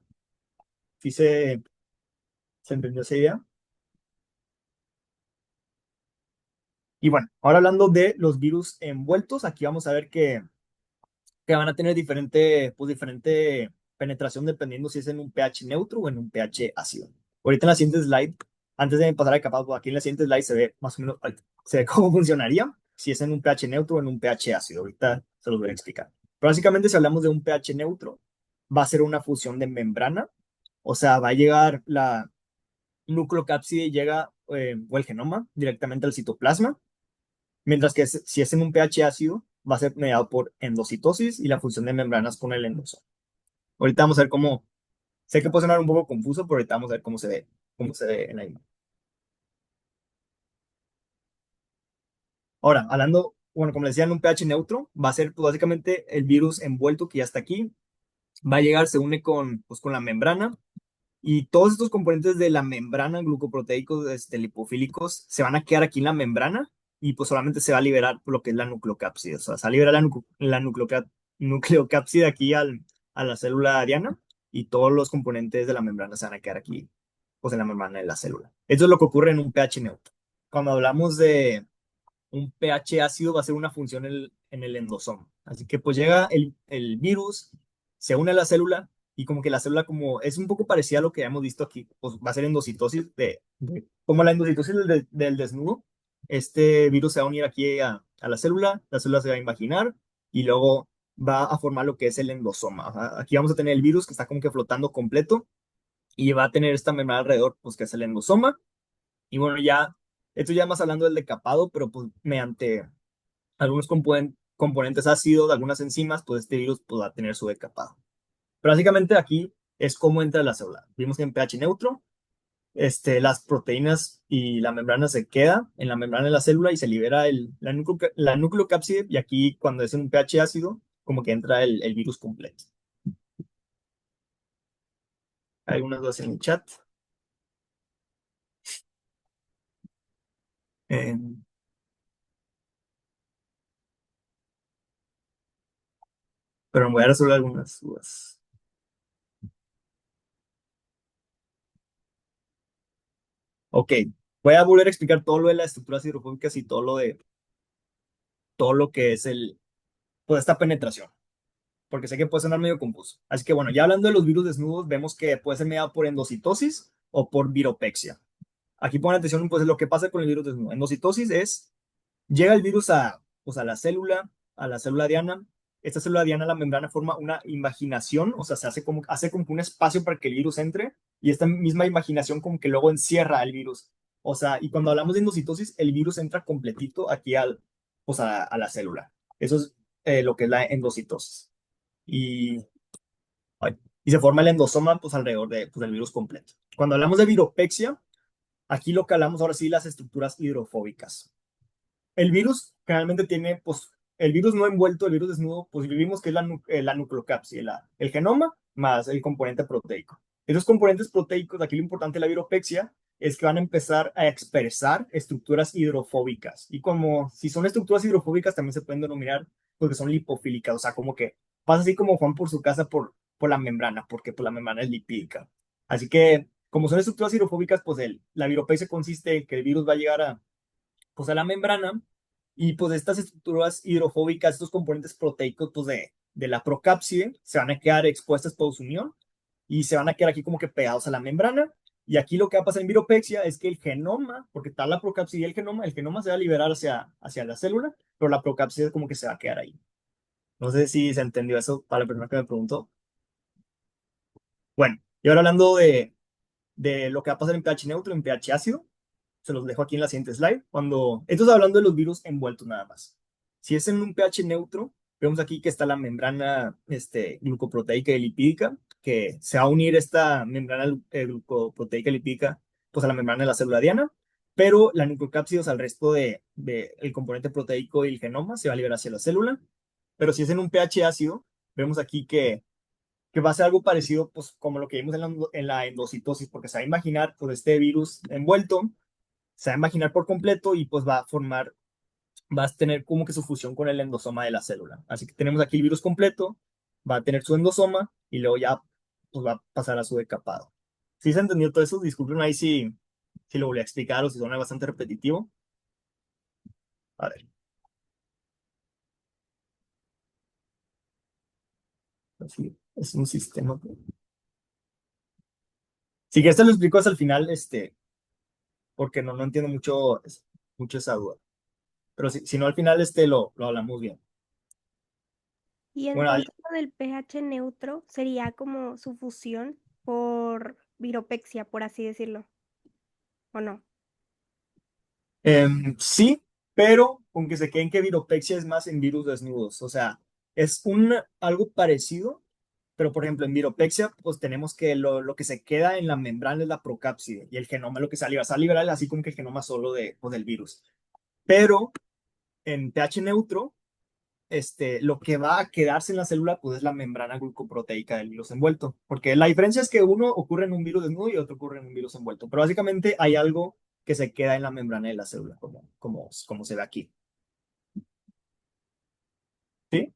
A: ¿Sí se entendió esa idea? Y bueno, ahora hablando de los virus envueltos, aquí vamos a ver que van a tener diferente penetración dependiendo si es en un pH neutro o en un pH ácido. Ahorita en la siguiente slide, antes de pasar a capaz, aquí en la siguiente slide se ve más o menos, se ve cómo funcionaría si es en un pH neutro o en un pH ácido. Ahorita se los voy a explicar. Pero básicamente si hablamos de un pH neutro, va a ser una fusión de membrana, o sea, va a llegar la nucleocápside, llega o el genoma directamente al citoplasma. Mientras que si es en un pH ácido, va a ser mediado por endocitosis y la función de membranas con el endosoma. Ahorita vamos a ver cómo, sé que puede sonar un poco confuso, pero ahorita vamos a ver cómo se ve en la imagen. Ahora, hablando, bueno, como les decía, en un pH neutro, va a ser pues, básicamente el virus envuelto que ya está aquí, va a llegar, se une con la membrana. Y todos estos componentes de la membrana, glucoproteicos, lipofílicos, se van a quedar aquí en la membrana y pues solamente se va a liberar lo que es la nucleocápside. O sea, se va a liberar la nucleocápside aquí a la célula diana y todos los componentes de la membrana se van a quedar aquí, pues en la membrana de la célula. Esto es lo que ocurre en un pH neutro. Cuando hablamos de un pH ácido, va a ser una función en el endosoma. Así que pues llega el virus, se une a la célula y como que la célula como es un poco parecida a lo que hemos visto aquí, pues va a ser endocitosis como la endocitosis del desnudo. Este virus se va a unir aquí a la célula se va a imaginar y luego va a formar lo que es el endosoma. Ajá. Aquí vamos a tener el virus que está como que flotando completo y va a tener esta membrana alrededor, pues que es el endosoma. Y bueno, ya, esto ya más hablando del decapado, pero pues mediante algunos componentes ácidos, algunas enzimas, pues este virus pues, va a tener su decapado. Pero básicamente aquí es cómo entra la célula. Vimos que en pH neutro, las proteínas y la membrana se queda en la membrana de la célula y se libera la nucleocápside y aquí cuando es en un pH ácido, como que entra el virus completo. Hay algunas dudas en el chat. Eh, pero me voy a resolver algunas dudas. Ok, voy a volver a explicar todo lo de las estructuras hidrofóbicas y todo lo que es pues esta penetración, porque sé que puede sonar medio confuso. Así que bueno, ya hablando de los virus desnudos, vemos que puede ser mediado por endocitosis o por viropexia. Aquí pongan atención, pues lo que pasa con el virus desnudo. Endocitosis es, llega el virus pues, a la célula diana. Esta célula diana, la membrana forma una imaginación, o sea, hace como un espacio para que el virus entre y esta misma imaginación como que luego encierra al virus. O sea, y cuando hablamos de endocitosis, el virus entra completito aquí pues a la célula. Eso es lo que es la endocitosis. Y, ay, y se forma el endosoma pues alrededor pues, del virus completo. Cuando hablamos de viropexia, aquí lo que hablamos ahora sí, las estructuras hidrofóbicas. El virus generalmente tiene, pues, el virus no envuelto, el virus desnudo, pues vivimos que es la nucleocápside, el genoma más el componente proteico. Esos componentes proteicos, aquí lo importante de la viropexia es que van a empezar a expresar estructuras hidrofóbicas. Y como si son estructuras hidrofóbicas, también se pueden denominar porque son lipofílicas, o sea, como que pasa así como Juan por su casa por la membrana, porque pues, la membrana es lipídica. Así que, como son estructuras hidrofóbicas, pues la viropexia consiste en que el virus va a llegar pues, a la membrana y pues estas estructuras hidrofóbicas, estos componentes proteicos pues, de la procápside se van a quedar expuestas por su unión y se van a quedar aquí como que pegados a la membrana. Y aquí lo que va a pasar en viropexia es que el genoma, porque está la procápside y el genoma se va a liberar hacia la célula, pero la procápside como que se va a quedar ahí. No sé si se entendió eso para la persona que me preguntó. Bueno, y ahora hablando de lo que va a pasar en pH neutro, en pH ácido, se los dejo aquí en la siguiente slide. Esto es hablando de los virus envueltos nada más. Si es en un pH neutro, vemos aquí que está la membrana glucoproteica y lipídica, que se va a unir esta membrana glucoproteica y lipídica pues, a la membrana de la célula diana, pero la nucleocápside, al resto el componente proteico y el genoma, se va a liberar hacia la célula. Pero si es en un pH ácido, vemos aquí que va a ser algo parecido, pues, como lo que vimos en la endocitosis, porque se va a imaginar por este virus envuelto, se va a imaginar por completo y pues va a tener como que su fusión con el endosoma de la célula. Así que tenemos aquí el virus completo, va a tener su endosoma y luego ya pues va a pasar a su decapado. ¿Sí se entendió todo eso? Disculpen ahí si lo volví a explicar o si suena bastante repetitivo. A ver, así, es un sistema. Si quieres te lo explico hasta el final, porque no entiendo mucho esa duda. Pero si no, al final lo hablamos bien.
B: Y
A: Bueno,
B: entonces lo del pH neutro sería como su fusión por viropexia, por así decirlo, ¿o no?
A: sí, pero con que se queden que viropexia es más en virus desnudos. O sea, es algo parecido, pero por ejemplo, en viropexia, pues tenemos que lo que se queda en la membrana es la procápside y el genoma es lo que sale a liberar, así como que el genoma solo pues, del virus. Pero en pH neutro, lo que va a quedarse en la célula, pues es la membrana glucoproteica del virus envuelto. Porque la diferencia es que uno ocurre en un virus desnudo y otro ocurre en un virus envuelto. Pero básicamente hay algo que se queda en la membrana de la célula, como se ve aquí. ¿Sí?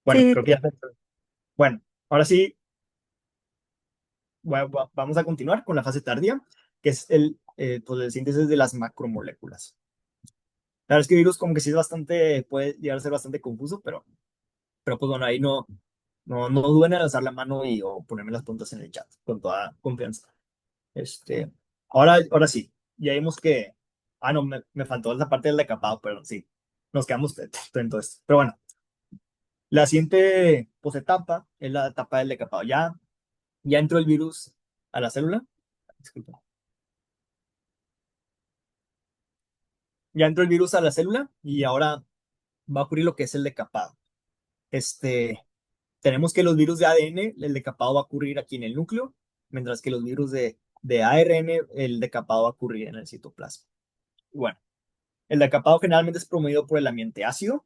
A: Bueno,
B: Sí,
A: creo que ya. Bueno, ahora sí, vamos a continuar con la fase tardía, que es pues el síntesis de las macromoléculas. La verdad es que virus como que sí es puede llegar a ser bastante confuso, pero pues bueno, ahí no duden en alzar la mano o ponerme las puntas en el chat con toda confianza. Este, ahora sí, ya vimos que, no, me faltó esa parte del decapado, pero sí, nos quedamos entonces. Pero bueno, la siguiente pues, etapa es la etapa del decapado. Ya entró el virus a la célula. Disculpa. Ya entró el virus a la célula y ahora va a ocurrir lo que es el decapado. Este, Tenemos que los virus de ADN, el decapado va a ocurrir aquí en el núcleo, mientras que los virus de ARN, el decapado va a ocurrir en el citoplasma. Bueno, el decapado generalmente es promovido por el ambiente ácido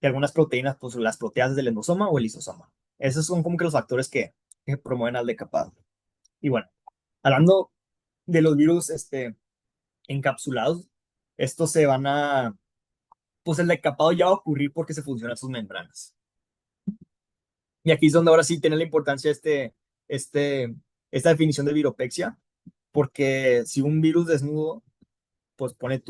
A: y algunas proteínas, pues las proteasas del endosoma o el lisosoma. Esos son como que los factores que promueven al decapado. Y bueno, hablando de los virus encapsulados, estos pues el decapado ya va a ocurrir porque se funcionan sus membranas. Y aquí es donde ahora sí tiene la importancia este, esta definición de viropexia, porque si un virus desnudo, pues pone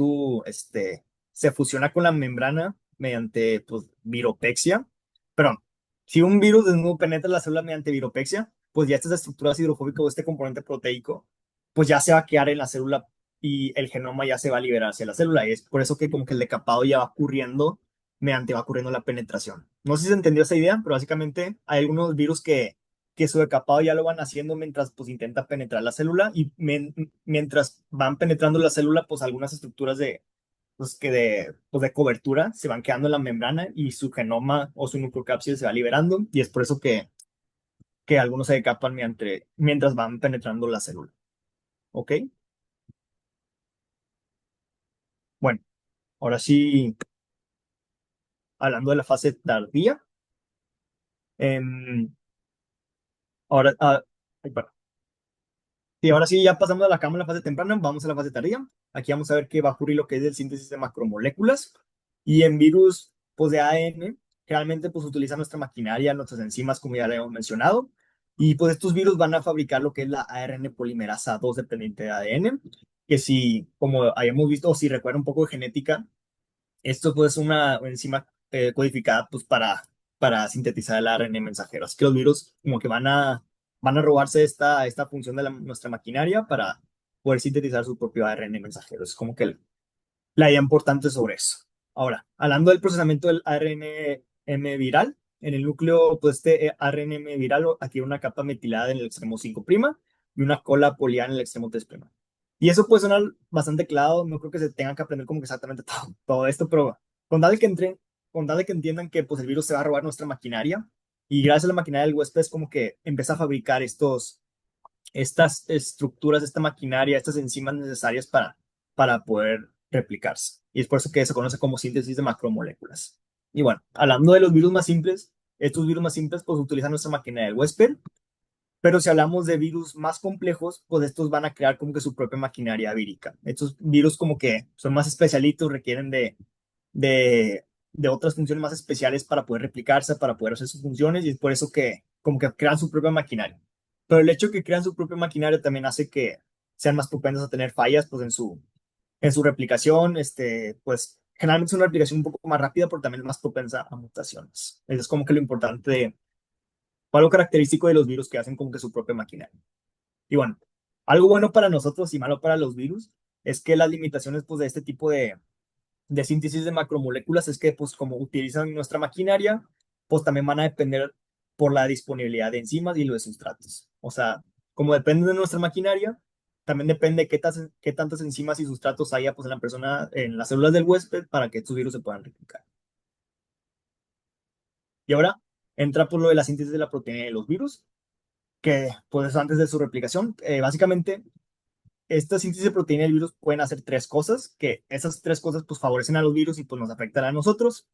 A: se fusiona con la membrana mediante, pues, viropexia. Pero si un virus desnudo penetra la célula mediante viropexia, pues ya estas estructuras hidrofóbicas o este componente proteico, pues ya se va a quedar en la célula y el genoma ya se va a liberar hacia la célula. Y es por eso que como que el decapado ya va ocurriendo la penetración. No sé si se entendió esa idea, pero básicamente hay algunos virus que su decapado ya lo van haciendo mientras pues intenta penetrar la célula y mientras van penetrando la célula, pues algunas estructuras de cobertura se van quedando en la membrana y su genoma o su nucleocápside se va liberando y es por eso que algunos se decapan mientras van penetrando la célula. ¿Ok? Bueno, ahora sí, hablando de la fase tardía, em, ahora, ay, perdón. Sí, ahora sí, ya pasamos de la cama a la fase temprana, vamos a la fase tardía. Aquí vamos a ver qué va a ocurrir lo que es el síntesis de macromoléculas. Y en virus pues, de ADN, realmente pues utilizan nuestra maquinaria, nuestras enzimas, como ya le hemos mencionado. Y pues estos virus van a fabricar lo que es la ARN polimerasa 2 dependiente de ADN, que si, como habíamos visto, o si recuerda un poco de genética, esto pues es una enzima codificada pues para sintetizar el ARN mensajero. Así que los virus como que van a robarse esta función de nuestra maquinaria para poder sintetizar su propio ARN mensajero. Es como que la idea importante sobre eso. Ahora, hablando del procesamiento del ARNM viral, en el núcleo, pues ARNM viral, aquí hay una capa metilada en el extremo 5' y una cola poliada en el extremo 3'. Y eso puede sonar bastante claro, no creo que se tenga que aprender como que exactamente todo esto, pero con tal de que con tal de que entiendan que pues el virus se va a robar nuestra maquinaria y gracias a la maquinaria del huésped es como que empieza a fabricar estas estructuras, esta maquinaria, estas enzimas necesarias para poder replicarse. Y es por eso que se conoce como síntesis de macromoléculas. Y bueno, hablando de los virus más simples, estos virus más simples pues utilizan nuestra maquinaria del huésped, pero si hablamos de virus más complejos, pues estos van a crear como que su propia maquinaria vírica. Estos virus como que son más especialitos, requieren de otras funciones más especiales para poder replicarse, para poder hacer sus funciones, y es por eso que como que crean su propia maquinaria. Pero el hecho de que crean su propia maquinaria también hace que sean más propensos a tener fallas pues, en su replicación, pues generalmente es una replicación un poco más rápida, pero también es más propensa a mutaciones. Eso es como que lo importante o algo característico de los virus que hacen como que su propia maquinaria. Y bueno, algo bueno para nosotros y malo para los virus es que las limitaciones pues, de este tipo de síntesis de macromoléculas es que pues como utilizan nuestra maquinaria, pues también van a depender por la disponibilidad de enzimas y los sustratos. O sea, como depende de nuestra maquinaria, también depende qué tantas enzimas y sustratos haya pues en la persona, en las células del huésped para que estos virus se puedan replicar. Y ahora entra por lo de la síntesis de la proteína de los virus, que pues antes de su replicación, básicamente esta síntesis de proteína del virus pueden hacer tres cosas, que esas tres cosas pues favorecen a los virus y pues nos afectan a nosotros,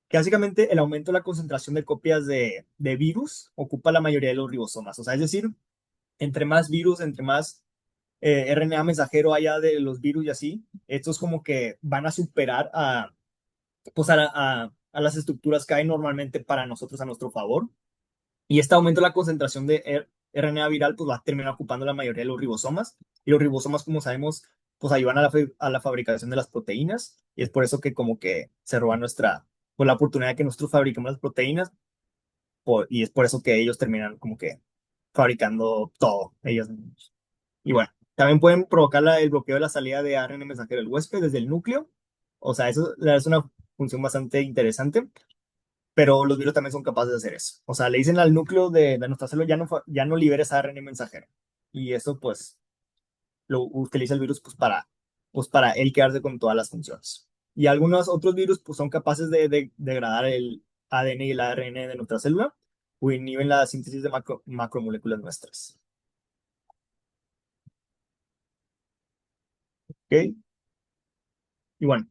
A: que básicamente el aumento de la concentración de copias de virus ocupa la mayoría de los ribosomas. O sea, es decir, entre más virus, entre más RNA mensajero haya de los virus y así, estos como que van a superar pues a las estructuras que hay normalmente para nosotros a nuestro favor. Y este aumento de la concentración de RNA viral pues va a terminar ocupando la mayoría de los ribosomas. Y los ribosomas, como sabemos, pues ayudan a la fabricación de las proteínas. Y es por eso que como que se roba pues la oportunidad de que nosotros fabriquemos las proteínas. Y es por eso que ellos terminan como que fabricando todo, ellos mismos. Y bueno, también pueden provocar el bloqueo de la salida de ARN mensajero del huésped desde el núcleo. O sea, eso es una función bastante interesante, pero los virus también son capaces de hacer eso. O sea, le dicen al núcleo de nuestra célula, ya no liberes ARN mensajero. Y eso, pues, lo utiliza el virus pues, para él quedarse con todas las funciones. Y algunos otros virus, pues, son capaces de degradar el ADN y el ARN de nuestra célula o inhiben la síntesis de macromoléculas nuestras. ¿Ok? Y bueno,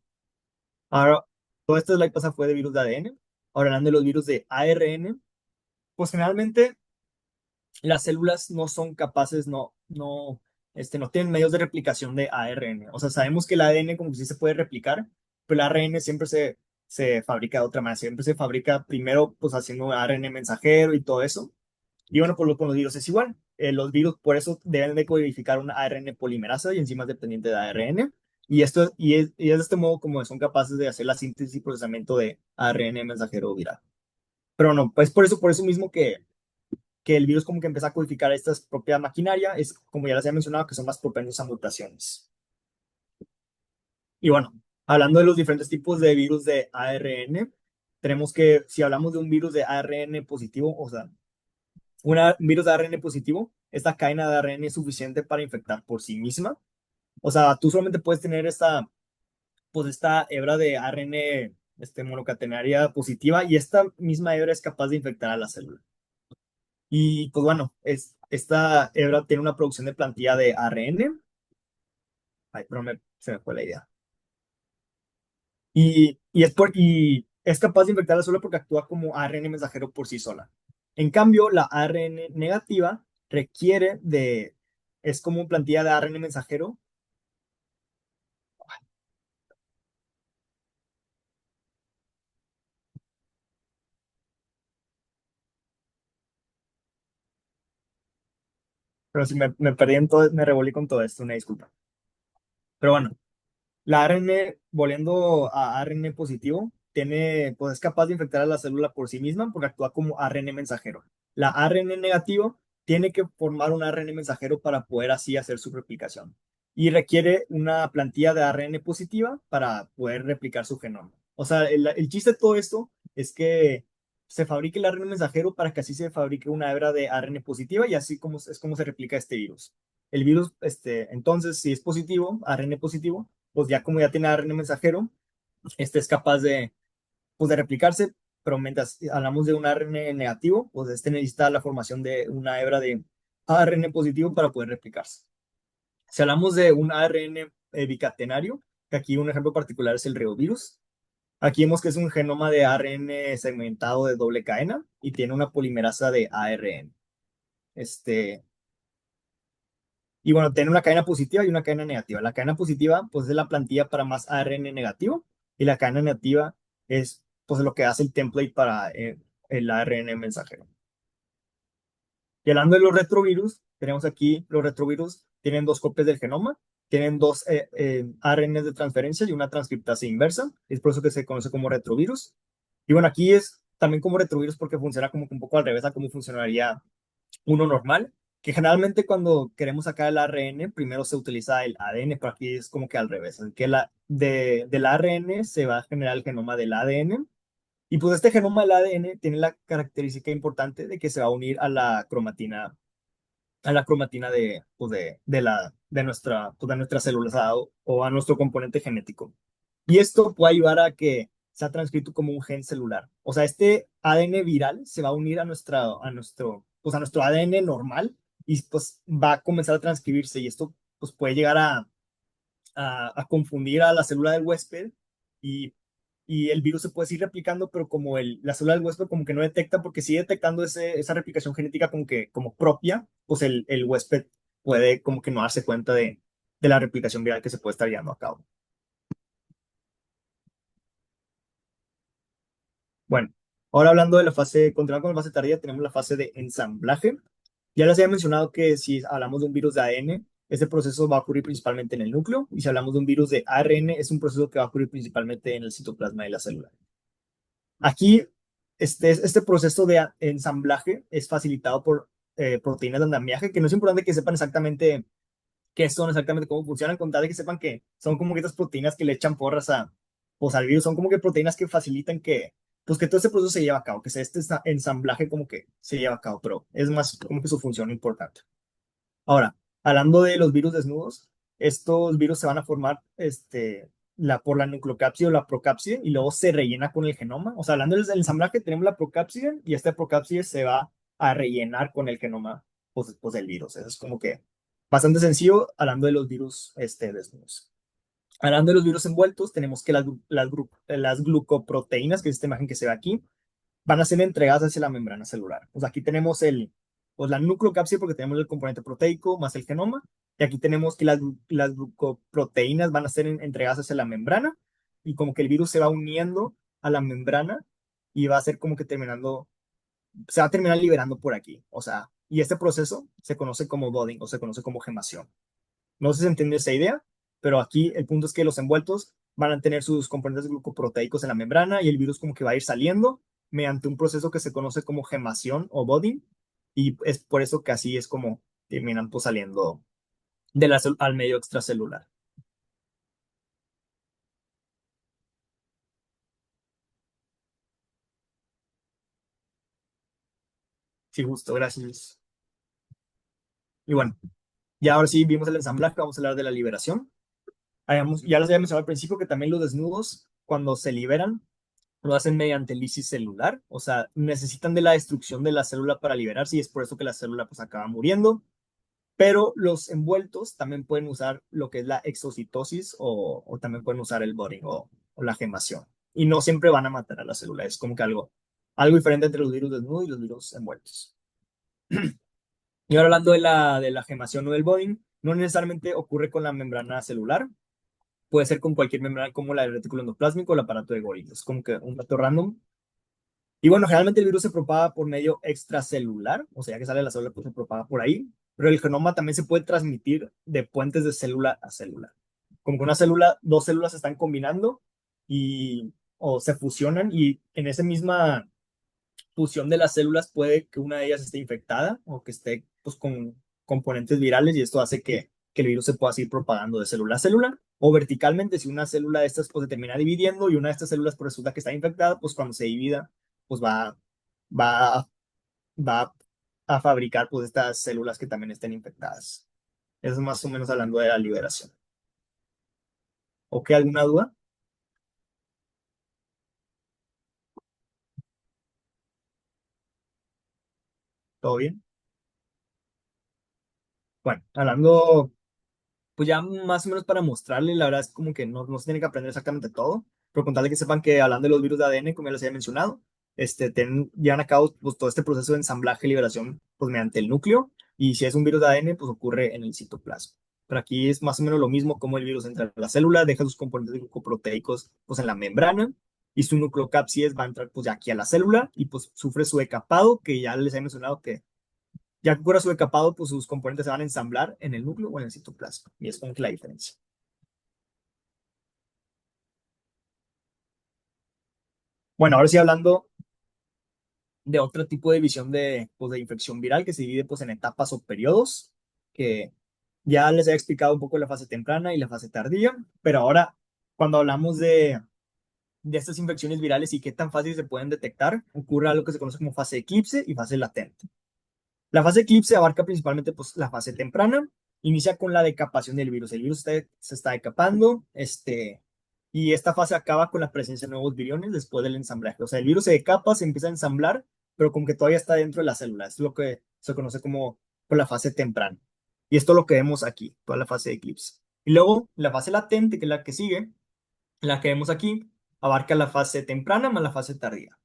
A: ahora, toda esta slide pasada fue de virus de ADN. Ahora, hablando de los virus de ARN, pues generalmente las células no son capaces, no tienen medios de replicación de ARN. O sea, sabemos que el ADN como que sí se puede replicar, pero el ARN siempre se fabrica de otra manera. Siempre se fabrica primero pues haciendo ARN mensajero y todo eso. Y bueno, con los virus es igual. Los virus por eso deben de codificar una ARN polimerasa y enzimas dependientes de ARN. Y es de este modo como son capaces de hacer la síntesis y procesamiento de ARN mensajero viral. Pero no, pues por eso mismo que el virus como que empieza a codificar esta propia maquinaria, es como ya les había mencionado, que son más propensos a mutaciones. Y bueno, hablando de los diferentes tipos de virus de ARN, tenemos que, si hablamos de un virus de ARN positivo, o sea, un virus de ARN positivo, esta cadena de ARN es suficiente para infectar por sí misma. O sea, tú solamente puedes tener pues esta hebra de ARN monocatenaria positiva y esta misma hebra es capaz de infectar a la célula. Y pues bueno, esta hebra tiene una producción de plantilla de ARN. Ay, pero se me fue la idea. Y es capaz de infectar la célula porque actúa como ARN mensajero por sí sola. En cambio, la ARN negativa requiere es como plantilla de ARN mensajero. Pero si me perdí en todo, me revolví con todo esto, una disculpa. Pero bueno, la ARN, volviendo a ARN positivo, pues es capaz de infectar a la célula por sí misma porque actúa como ARN mensajero. La ARN negativo tiene que formar un ARN mensajero para poder así hacer su replicación. Y requiere una plantilla de ARN positiva para poder replicar su genoma. O sea, el chiste de todo esto es que se fabrique el ARN mensajero para que así se fabrique una hebra de ARN positiva y así es como se replica este virus. El virus, entonces, si es positivo, ARN positivo, pues ya como ya tiene ARN mensajero, este es capaz pues de replicarse, pero mientras hablamos de un ARN negativo, pues este necesita la formación de una hebra de ARN positivo para poder replicarse. Si hablamos de un ARN bicatenario, que aquí un ejemplo particular es el reovirus, aquí vemos que es un genoma de ARN segmentado de doble cadena y tiene una polimerasa de ARN. Y bueno, tiene una cadena positiva y una cadena negativa. La cadena positiva, pues es la plantilla para más ARN negativo y la cadena negativa es, pues, lo que hace el template para el ARN mensajero. Y hablando de los retrovirus, tenemos aquí los retrovirus, tienen dos copias del genoma tienen dos ARNs de transferencia y una transcriptasa inversa. Es por eso que se conoce como retrovirus. Y bueno, aquí es también como retrovirus porque funciona como que un poco al revés a cómo funcionaría uno normal, que generalmente cuando queremos sacar el ARN, primero se utiliza el ADN, pero aquí es como que al revés. Así que del ARN se va a generar el genoma del ADN. Y pues este genoma del ADN tiene la característica importante de que se va a unir a la cromatina de nuestras células o a nuestro componente genético. Y esto puede ayudar a que sea transcrito como un gen celular. O sea, este ADN viral se va a unir a nuestro ADN normal y pues va a comenzar a transcribirse y esto pues puede llegar a confundir a la célula del huésped y, y el virus se puede seguir replicando, pero como la célula del huésped como que no detecta porque sigue detectando esa replicación genética como propia, pues el huésped puede como que no darse cuenta de la replicación viral que se puede estar llevando a cabo. Bueno, ahora hablando de continuando con la fase tardía, tenemos la fase de ensamblaje. Ya les había mencionado que si hablamos de un virus de ADN, ese proceso va a ocurrir principalmente en el núcleo, y si hablamos de un virus de ARN, es un proceso que va a ocurrir principalmente en el citoplasma de la célula. Aquí, este proceso de ensamblaje es facilitado por proteínas de andamiaje, que no es importante que sepan exactamente qué son, exactamente cómo funcionan, con tal de que sepan que son como que estas proteínas que le echan porras pues, al virus, son como que proteínas que facilitan pues que todo este proceso se lleve a cabo, que este ensamblaje como que se lleva a cabo, pero es más como que su función importante. Ahora, hablando de los virus desnudos, estos virus se van a formar por la nucleocápside o la procápside y luego se rellena con el genoma. O sea, hablando del ensamblaje, tenemos la procápside y esta procápside se va a rellenar con el genoma pues, del virus. Eso es como que bastante sencillo hablando de los virus desnudos. Hablando de los virus envueltos, tenemos que las glucoproteínas, que es esta imagen que se ve aquí, van a ser entregadas hacia la membrana celular. Pues aquí tenemos pues la nucleocápside porque tenemos el componente proteico más el genoma. Y aquí tenemos que las glucoproteínas van a ser entregadas hacia la membrana y como que el virus se va uniendo a la membrana y va a ser como que se va a terminar liberando por aquí. O sea, y este proceso se conoce como budding o se conoce como gemación. No sé si se entiende esa idea, pero aquí el punto es que los envueltos van a tener sus componentes glucoproteicos en la membrana y el virus como que va a ir saliendo mediante un proceso que se conoce como gemación o budding, y es por eso que así es como terminan pues, saliendo al medio extracelular. Sí, justo, gracias. Y bueno, ya ahora sí vimos el ensamblaje, vamos a hablar de la liberación. Ya les había mencionado al principio que también los desnudos, cuando se liberan, lo hacen mediante lisis celular, o sea, necesitan de la destrucción de la célula para liberarse y es por eso que la célula pues acaba muriendo. Pero los envueltos también pueden usar lo que es la exocitosis o también pueden usar el budding o la gemación. Y no siempre van a matar a la célula, es como que algo diferente entre los virus desnudos y los virus envueltos. Y ahora hablando de la gemación o del budding, no necesariamente ocurre con la membrana celular, puede ser con cualquier membrana como la del retículo endoplásmico o el aparato de Golgi. Es como que un dato random. Y bueno, generalmente el virus se propaga por medio extracelular, o sea, ya que sale de la célula, pues se propaga por ahí, pero el genoma también se puede transmitir de puentes de célula a célula. Como que dos células se están combinando o se fusionan y en esa misma fusión de las células puede que una de ellas esté infectada o que esté pues, con componentes virales y esto hace que el virus se pueda seguir propagando de célula a célula o verticalmente si una célula de estas pues, se termina dividiendo y una de estas células pues, resulta que está infectada, pues cuando se divida pues va, va a fabricar pues estas células que también estén infectadas. Eso es más o menos hablando de la liberación. ¿Ok? ¿Alguna duda? ¿Todo bien? Bueno, hablando pues ya más o menos para mostrarle, la verdad es como que no se tiene que aprender exactamente todo, pero contarle que sepan que hablando de los virus de ADN, como ya les había mencionado, llevan a cabo pues, todo este proceso de ensamblaje y liberación pues, mediante el núcleo, y si es un virus de ADN, pues ocurre en el citoplasma. Pero aquí es más o menos lo mismo como el virus entra a la célula, deja sus componentes glucoproteicos pues, en la membrana, y su nucleocápsides va a entrar pues ya aquí a la célula, y pues sufre su decapado, que ya les he mencionado que Ya que ocurra su decapado, pues sus componentes se van a ensamblar en el núcleo o en el citoplasma. Y es como que la diferencia. Bueno, ahora sí hablando de otro tipo de división de, pues, de infección viral que se divide pues, en etapas o periodos, que ya les he explicado un poco la fase temprana y la fase tardía, pero ahora cuando hablamos de estas infecciones virales y qué tan fácil se pueden detectar, ocurre algo que se conoce como fase eclipse y fase latente. La fase eclipse abarca principalmente pues, la fase temprana, inicia con la decapación del virus. El virus se está decapando, y esta fase acaba con la presencia de nuevos viriones después del ensamblaje. O sea, el virus se decapa, se empieza a ensamblar, pero como que todavía está dentro de la célula. Es lo que se conoce como por la fase temprana. Y esto es lo que vemos aquí, toda la fase de eclipse. Y luego la fase latente, que es la que sigue, la que vemos aquí, abarca la fase temprana más la fase tardía.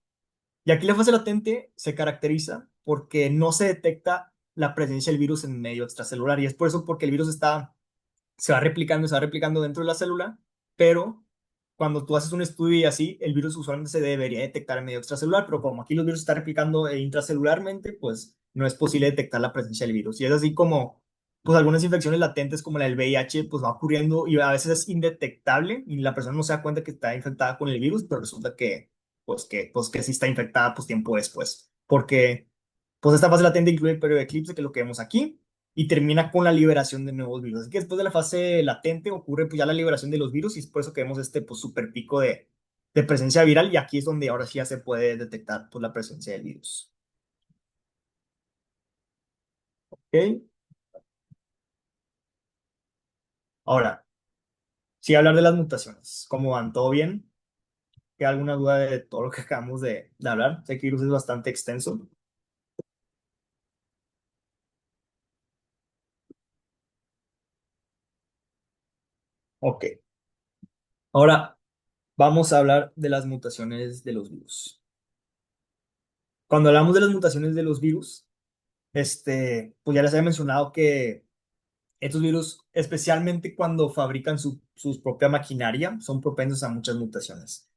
A: Y aquí la fase latente se caracteriza porque no se detecta la presencia del virus en medio extracelular. Y es por eso porque el virus se va replicando dentro de la célula, pero cuando tú haces un estudio y así, el virus usualmente se debería detectar en medio extracelular, pero como aquí los virus se están replicando intracelularmente, pues no es posible detectar la presencia del virus. Y es así como, pues algunas infecciones latentes como la del VIH, pues va ocurriendo y a veces es indetectable y la persona no se da cuenta que está infectada con el virus, pero resulta que sí está infectada pues tiempo después. Porque pues esta fase latente incluye el periodo de eclipse, que es lo que vemos aquí, y termina con la liberación de nuevos virus. Así que después de la fase latente ocurre pues ya la liberación de los virus y es por eso que vemos este pues super pico de presencia viral y aquí es donde ahora sí ya se puede detectar pues la presencia del virus. ¿Ok? Ahora, sí hablar de las mutaciones. ¿Cómo van? ¿Todo bien? ¿Hay alguna duda de todo lo que acabamos de hablar? Sé que el virus es bastante extenso. Ok. Ahora vamos a hablar de las mutaciones de los virus. Cuando hablamos de las mutaciones de los virus, pues ya les había mencionado que estos virus, especialmente cuando fabrican su propia maquinaria, son propensos a muchas mutaciones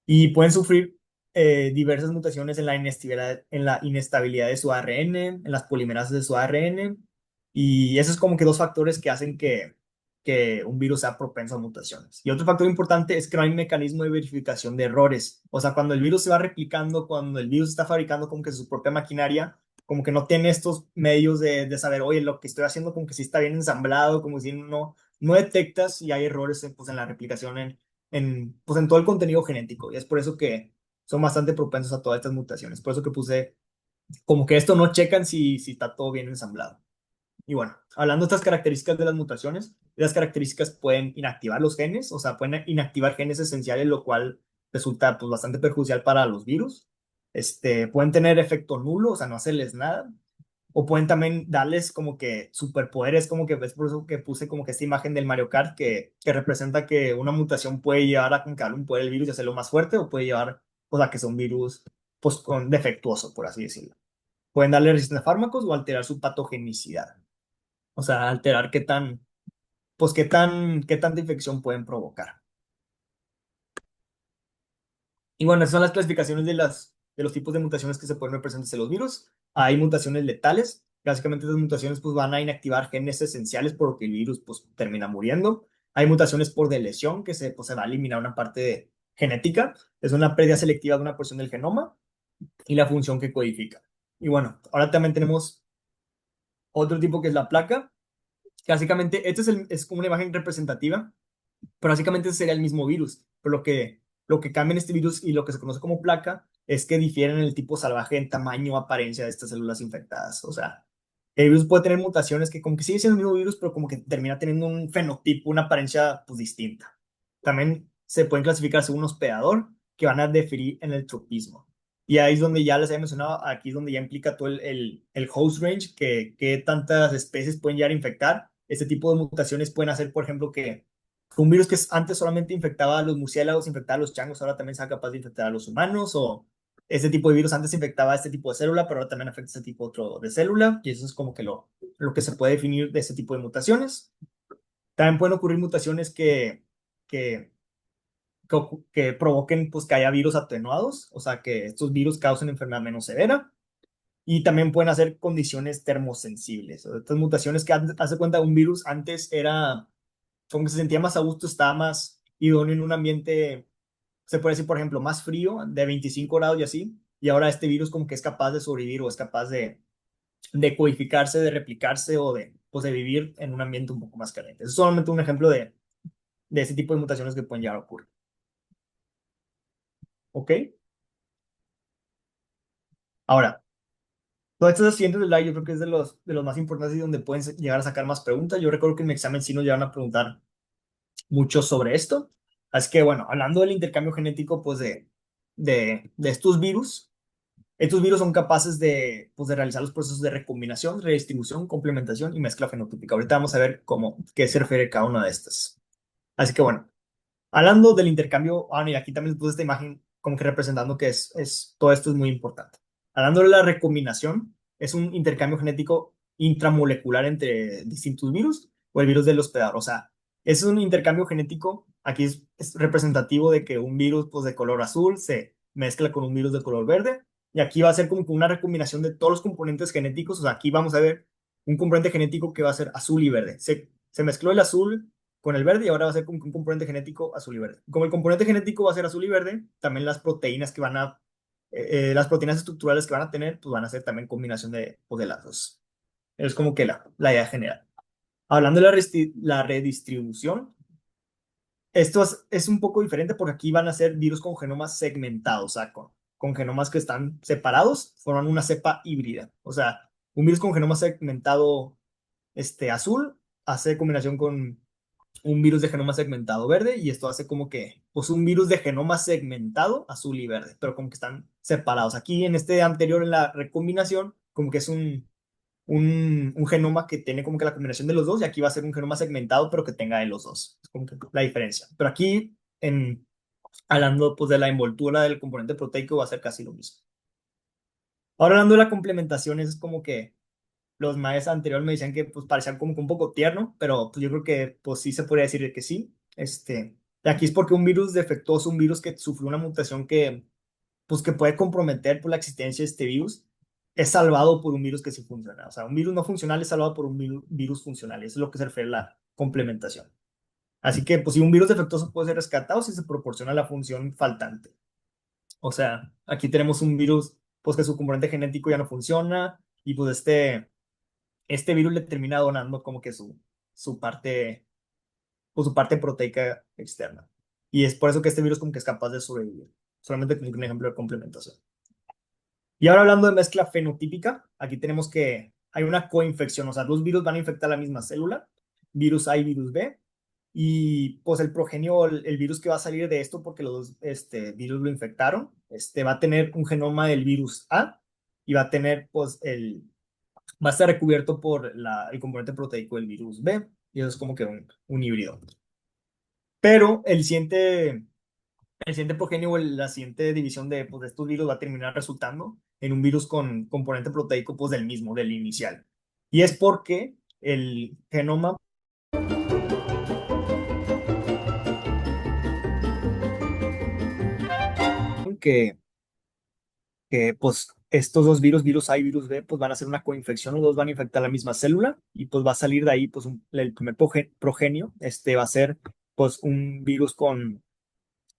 A: y pueden sufrir diversas mutaciones en la inestabilidad de su ARN, en las polimerasas de su ARN, y eso es como que dos factores que hacen que un virus sea propenso a mutaciones. Y otro factor importante es que no hay mecanismo de verificación de errores. O sea, cuando el virus se va replicando, cuando el virus está fabricando como que su propia maquinaria, como que no tiene estos medios de saber, oye, lo que estoy haciendo como que sí está bien ensamblado, como si no detectas si hay errores pues, en la replicación pues en todo el contenido genético. Y es por eso que son bastante propensos a todas estas mutaciones. Por eso que puse como que esto no checan si está todo bien ensamblado. Y bueno, hablando de estas características de las mutaciones, las características pueden inactivar los genes, o sea, pueden inactivar genes esenciales, lo cual resulta pues, bastante perjudicial para los virus. Pueden tener efecto nulo, o sea, no hacerles nada. O pueden también darles como que superpoderes, como que es por eso que puse como que esta imagen del Mario Kart que representa que una mutación puede llevar a como que darle un poder al virus y hacerlo más fuerte, o puede llevar pues, a que sea un virus pues, defectuoso, por así decirlo. Pueden darle resistencia a fármacos o alterar su patogenicidad. O sea, alterar pues qué tanta infección pueden provocar. Y bueno, esas son las clasificaciones de los tipos de mutaciones que se pueden ver presentes en los virus. Hay mutaciones letales. Básicamente, estas mutaciones pues, van a inactivar genes esenciales por lo que el virus pues, termina muriendo. Hay mutaciones por delesión, que pues, se va a eliminar una parte genética. Es una pérdida selectiva de una porción del genoma y la función que codifica. Y bueno, ahora también tenemos otro tipo que es la placa. Que básicamente, esto es como una imagen representativa, pero básicamente ese sería el mismo virus. Pero lo que cambia en este virus y lo que se conoce como placa es que difieren en el tipo salvaje en tamaño o apariencia de estas células infectadas. O sea, el virus puede tener mutaciones que como que sigue siendo el mismo virus, pero como que termina teniendo un fenotipo, una apariencia pues distinta. También se pueden clasificar según un hospedador que van a definir en el tropismo. Y ahí es donde ya les había mencionado, aquí es donde ya implica todo el host range, que tantas especies pueden llegar a infectar. Este tipo de mutaciones pueden hacer, por ejemplo, que un virus que antes solamente infectaba a los murciélagos, infectaba a los changos, ahora también sea capaz de infectar a los humanos, o este tipo de virus antes infectaba a este tipo de célula, pero ahora también afecta a este tipo otro de célula, y eso es como que lo que se puede definir de este tipo de mutaciones. También pueden ocurrir mutaciones que, que provoquen pues, que haya virus atenuados, o sea, que estos virus causen enfermedad menos severa. Y también pueden hacer condiciones termosensibles. O estas mutaciones que hace cuenta un virus antes era como que se sentía más a gusto, estaba más idóneo en un ambiente, se puede decir, por ejemplo, más frío, de 25 grados y así. Y ahora este virus como que es capaz de sobrevivir o es capaz de codificarse, de replicarse o pues, de vivir en un ambiente un poco más caliente. Es solamente un ejemplo de ese tipo de mutaciones que pueden llegar a ocurrir. ¿Ok? Ahora, todas estas siguientes del yo creo que es de los más importantes y donde pueden llegar a sacar más preguntas. Yo recuerdo que en mi examen sí nos llegan a preguntar mucho sobre esto. Así que, bueno, hablando del intercambio genético, pues de estos virus son capaces pues, de realizar los procesos de recombinación, redistribución, complementación y mezcla fenotípica. Ahorita vamos a ver qué se refiere cada una de estas. Así que, bueno, hablando del intercambio, y aquí también les puse esta imagen como que representando que todo esto es muy importante. Hablando de la recombinación, es un intercambio genético intramolecular entre distintos virus o el virus del hospedador. O sea, es un intercambio genético, aquí es representativo de que un virus pues, de color azul se mezcla con un virus de color verde y aquí va a ser como que una recombinación de todos los componentes genéticos. O sea, aquí vamos a ver un componente genético que va a ser azul y verde. Se mezcló el azul con el verde y ahora va a ser con un componente genético azul y verde. Como el componente genético va a ser azul y verde, también las proteínas las proteínas estructurales que van a tener, pues van a ser también combinación pues, de las dos. Es como que la idea general. Hablando de la redistribución, esto es un poco diferente porque aquí van a ser virus con genomas segmentados, o sea, con genomas que están separados, forman una cepa híbrida. O sea, un virus con genoma segmentado azul hace combinación con un virus de genoma segmentado verde y esto hace como que, pues un virus de genoma segmentado azul y verde, pero como que están separados. Aquí en este anterior, en la recombinación, como que es un genoma que tiene como que la combinación de los dos y aquí va a ser un genoma segmentado, pero que tenga de los dos. Es como que la diferencia. Pero aquí, hablando pues de la envoltura del componente proteico, va a ser casi lo mismo. Ahora hablando de la complementación, es como que los maestros anteriores me decían que pues parecían como que un poco tierno, pero pues yo creo que pues sí se podría decir que sí. Aquí es porque un virus defectuoso, un virus que sufrió una mutación pues que puede comprometer por la existencia de este virus, es salvado por un virus que sí funciona. O sea, un virus no funcional es salvado por un virus funcional. Eso es lo que se refiere a la complementación. Así que pues si un virus defectuoso puede ser rescatado si se proporciona la función faltante. O sea, aquí tenemos un virus pues que su componente genético ya no funciona y pues este virus le termina donando como que su parte, pues su parte proteica externa. Y es por eso que este virus como que es capaz de sobrevivir. Solamente como un ejemplo de complementación. Y ahora hablando de mezcla fenotípica, aquí tenemos que hay una coinfección, o sea, los virus van a infectar la misma célula, virus A y virus B, y pues el progenio, el virus que va a salir de esto, porque los virus lo infectaron, va a tener un genoma del virus A y va a tener pues va a estar recubierto por el componente proteico del virus B, y eso es como que un híbrido. Pero el siguiente progenio o la siguiente división pues, de estos virus va a terminar resultando en un virus con componente proteico pues, del mismo, del inicial. Y es porque el genoma que, que pues estos dos virus, virus A y virus B, pues van a hacer una coinfección, los dos van a infectar la misma célula y pues va a salir de ahí pues el primer progenio, va a ser pues un virus con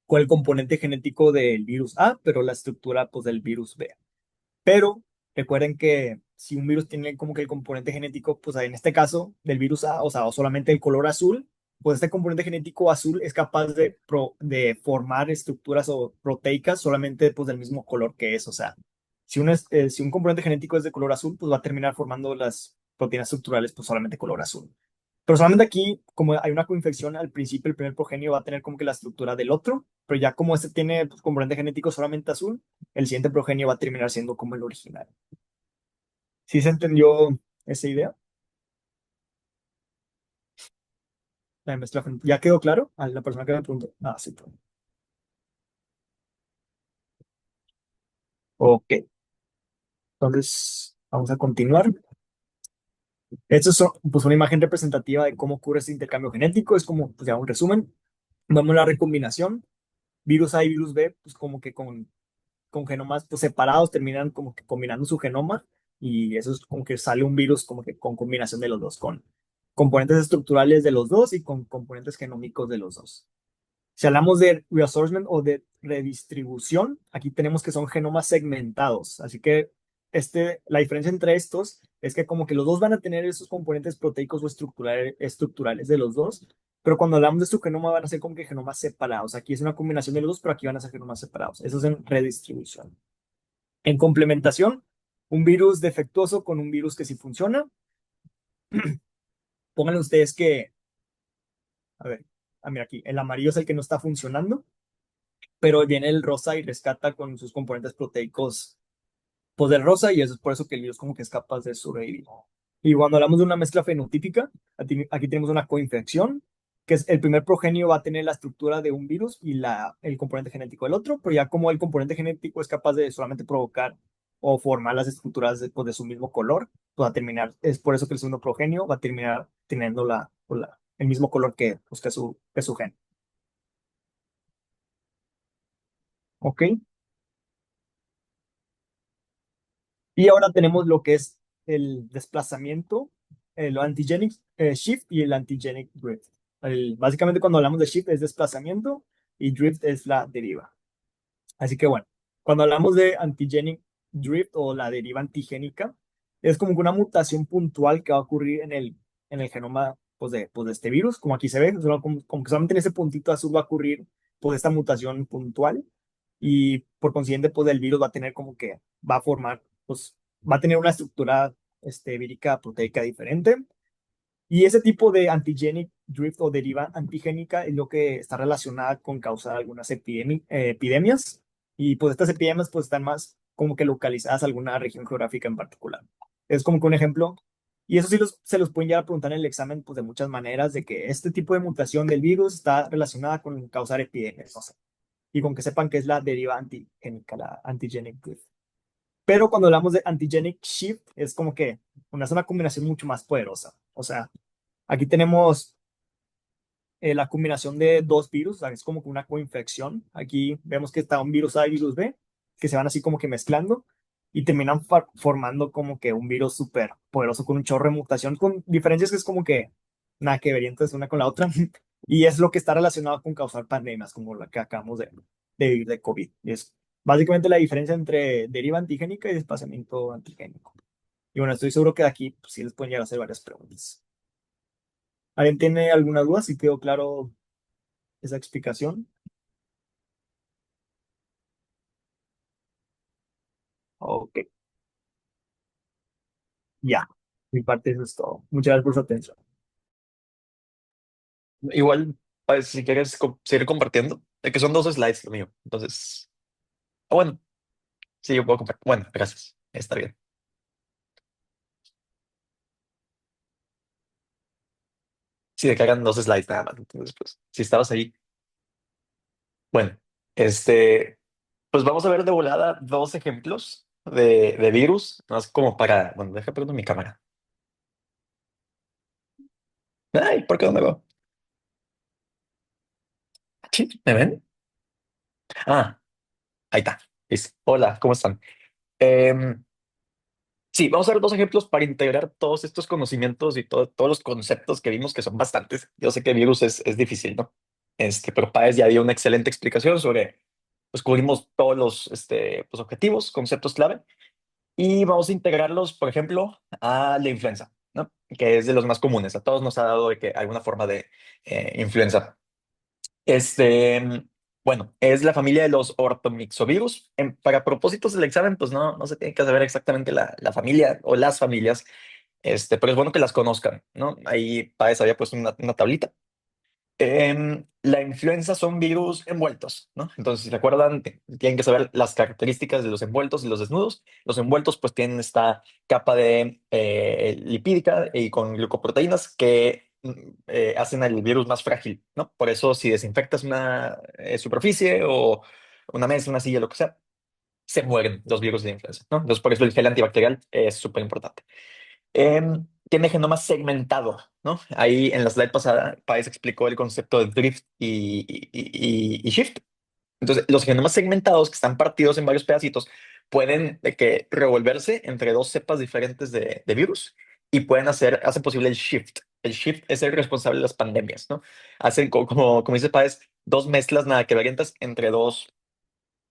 A: el componente genético del virus A, pero la estructura pues del virus B. Pero recuerden que si un virus tiene como que el componente genético, pues en este caso del virus A, o sea, o solamente el color azul, pues este componente genético azul es capaz de formar estructuras o proteicas solamente pues del mismo color que es. O sea, si un componente genético es de color azul, pues va a terminar formando las proteínas estructurales pues solamente color azul. Pero solamente aquí, como hay una coinfección, al principio el primer progenio va a tener como que la estructura del otro, pero ya como este tiene pues, componente genético solamente azul, el siguiente progenio va a terminar siendo como el original. ¿Sí se entendió esa idea? La mezcla ¿Ya quedó claro? A la persona que me preguntó. Ah, sí. Ok, entonces vamos a continuar. Esto es pues, una imagen representativa de cómo ocurre este intercambio genético. Es como, pues ya un resumen. Vemos la recombinación. Virus A y virus B, pues como que con genomas pues, separados terminan como que combinando su genoma Y eso es como que sale un virus como que con combinación de los dos, con componentes estructurales de los dos y con componentes genómicos de los dos. Si hablamos de reassortment o de redistribución, aquí tenemos que son genomas segmentados. Así que la diferencia entre estos es que como que los dos van a tener esos componentes proteicos o estructurales de los dos, pero cuando hablamos de su genoma van a ser como que genomas separados. Aquí es una combinación de los dos, pero aquí van a ser genomas separados. Eso es en redistribución. En complementación, un virus defectuoso con un virus que sí funciona. Pónganle ustedes que, a ver, mira aquí, el amarillo es el que no está funcionando, pero viene el rosa y rescata con sus componentes proteicos pues del rosa y eso es por eso que el virus como que es capaz de sobrevivir. Y cuando hablamos de una mezcla fenotípica, aquí tenemos una coinfección, que es el primer progenio va a tener la estructura de un virus y el componente genético del otro, pero ya como el componente genético es capaz de solamente provocar o formar las estructuras pues, de su mismo color, pues va a terminar, es por eso que el segundo progenio va a terminar teniendo el mismo color que su gen. ¿Ok? Y ahora tenemos lo que es el desplazamiento, el antigenic shift y el antigenic drift. Básicamente cuando hablamos de shift es desplazamiento y drift es la deriva. Así que bueno, cuando hablamos de antigenic drift o la deriva antigénica, es como que una mutación puntual que va a ocurrir en el genoma pues de este virus, como aquí se ve, como que solamente en ese puntito azul va a ocurrir pues esta mutación puntual y por consiguiente pues el virus va a tener como que va a formar, pues va a tener una estructura vírica proteica diferente y ese tipo de antigenic drift o deriva antigénica es lo que está relacionada con causar algunas epidemias. Y pues estas epidemias pues están más como que localizadas a alguna región geográfica en particular. Es como que un ejemplo. Y eso sí se los pueden llegar a preguntar en el examen pues de muchas maneras, de que este tipo de mutación del virus está relacionada con causar epidemias, no sé. Y con que sepan que es la deriva antigénica, la antigenic drift. Pero cuando hablamos de antigenic shift, es como que es una combinación mucho más poderosa. O sea, aquí tenemos la combinación de dos virus, o sea, es como que una coinfección. Aquí vemos que está un virus A y virus B, que se van así como que mezclando y terminan formando como que un virus súper poderoso con un chorro de mutación, con diferencias que es como que nada que ver entonces una con la otra. Y es lo que está relacionado con causar pandemias, como la que acabamos de vivir de COVID. Y es básicamente la diferencia entre deriva antigénica y desplazamiento antigénico. Y bueno, estoy seguro que de aquí pues, sí les pueden llegar a hacer varias preguntas. ¿Alguien tiene alguna duda? Si quedó claro esa explicación. Ok, ya. Mi parte eso es todo. Muchas gracias por su atención.
D: Igual, pues, si quieres seguir compartiendo, es que son 2 slides lo mío. Entonces, bueno, sí, yo puedo compartir. Bueno, gracias. Está bien. Sí, de que hagan 2 slides nada más. Entonces, pues, si estabas ahí. Bueno, este, pues vamos a ver de volada 2 ejemplos de virus, más como para, bueno, deja prendo mi cámara. Ay, ¿por qué no me veo? Sí, ¿me ven? Ah, ahí está. Listo. Hola, ¿cómo están? Em, sí, vamos a ver 2 ejemplos para integrar todos estos conocimientos y todos los conceptos que vimos, que son bastantes. Yo sé que virus es difícil, ¿no? Pero Páez ya dio una excelente explicación sobre, pues cubrimos todos los pues, objetivos, conceptos clave, y vamos a integrarlos, por ejemplo, a la influenza, ¿no? Que es de los más comunes. A todos nos ha dado de que alguna forma de influenza. Bueno, es la familia de los ortomixovirus. Para propósitos del examen, pues no se tiene que saber exactamente la familia o las familias, pero es bueno que las conozcan, ¿no? Ahí Páez había puesto una tablita. La influenza son virus envueltos, ¿no? Entonces, si recuerdan, tienen que saber las características de los envueltos y los desnudos. Los envueltos, pues, tienen esta capa de lipídica y con glucoproteínas que hacen al virus más frágil, ¿no? Por eso, si desinfectas una superficie o una mesa, una silla, lo que sea, se mueren los virus de influenza, ¿no? Entonces, por eso el gel antibacterial es súper importante. Tiene genoma segmentado, ¿no? Ahí en la slide pasada, Páez explicó el concepto de drift y shift. Entonces, los genomas segmentados que están partidos en varios pedacitos, pueden de que revolverse entre dos cepas diferentes de virus y hacen posible el shift. El shift es el responsable de las pandemias, ¿no? Hacen como dice Páez, dos mezclas nada que variantes entre dos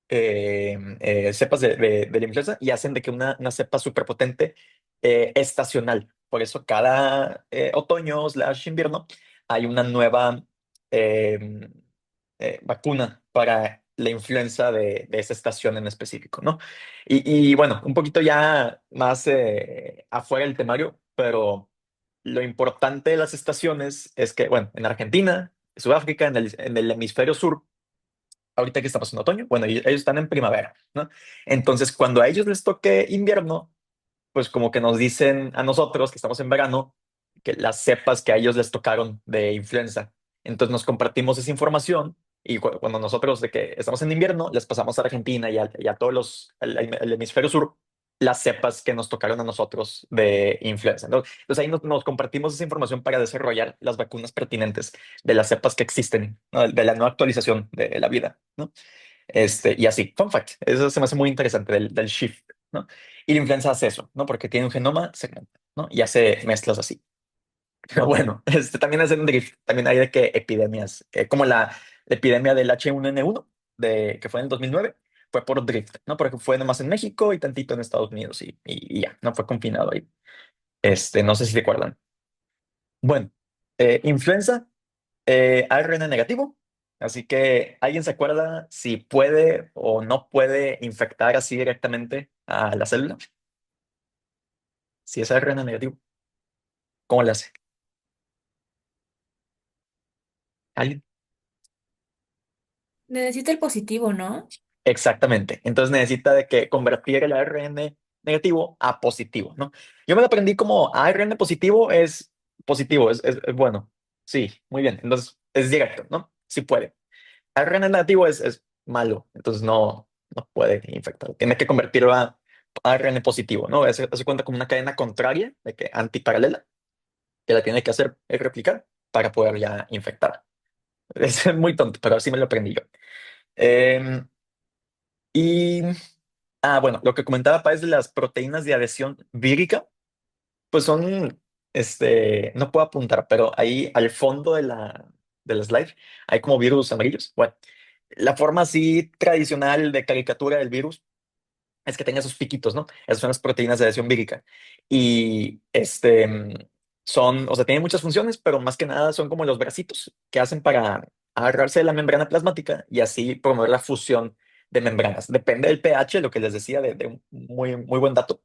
D: cepas de la influenza y hacen de que una cepa superpotente estacional. Por eso cada otoño/invierno hay una nueva eh, vacuna para la influenza de esa estación en específico, ¿no? Y bueno, un poquito ya más afuera del temario, pero lo importante de las estaciones es que, bueno, en Argentina, Sudáfrica, en el hemisferio sur, ahorita que estamos en otoño, bueno, ellos están en primavera, ¿no? Entonces, cuando a ellos les toque invierno, pues como que nos dicen a nosotros que estamos en verano, que las cepas que a ellos les tocaron de influenza. Entonces nos compartimos esa información y cuando nosotros de que estamos en invierno, les pasamos a Argentina y a todos el hemisferio sur las cepas que nos tocaron a nosotros de influenza, ¿no? Entonces ahí nos compartimos esa información para desarrollar las vacunas pertinentes de las cepas que existen, ¿no? De la nueva actualización de la vida, ¿no? Y así, fun fact, eso se me hace muy interesante del shift, ¿no? Y la influenza hace eso, ¿no? Porque tiene un genoma segmentado, ¿no? Y hace mezclas así. Pero bueno, también hacen un drift, también hay de que epidemias, como la epidemia del H1N1, que fue en el 2009, fue por drift, ¿no? Porque fue nomás en México y tantito en Estados Unidos y ya, no fue confinado ahí. No sé si te acuerdan. Bueno, influenza, ARN negativo. Así que, ¿alguien se acuerda si puede o no puede infectar así directamente a la célula? Si es ARN negativo, ¿cómo le hace? ¿Alguien?
C: Necesita el positivo, ¿no?
D: Exactamente. Entonces necesita de que convertir el ARN negativo a positivo, ¿no? Yo me lo aprendí como ARN positivo, es bueno. Sí, muy bien. Entonces es directo, ¿no? Sí puede. ARN negativo es malo, entonces no puede infectar. Tiene que convertirlo a ARN positivo, ¿no? Eso cuenta como una cadena contraria, de que antiparalela, que la tiene que hacer es replicar para poder ya infectar. Es muy tonto, pero así me lo aprendí yo. Em, y, bueno, lo que comentaba Páez de las proteínas de adhesión vírica, pues no puedo apuntar, pero ahí al fondo de la slide hay como virus amarillos. Bueno, la forma así tradicional de caricatura del virus es que tenga esos piquitos, ¿no? Esas son las proteínas de adhesión vírica. Y o sea, tienen muchas funciones, pero más que nada son como los bracitos que hacen para agarrarse de la membrana plasmática y así promover la fusión de membranas. Depende del pH, lo que les decía de un muy, muy buen dato.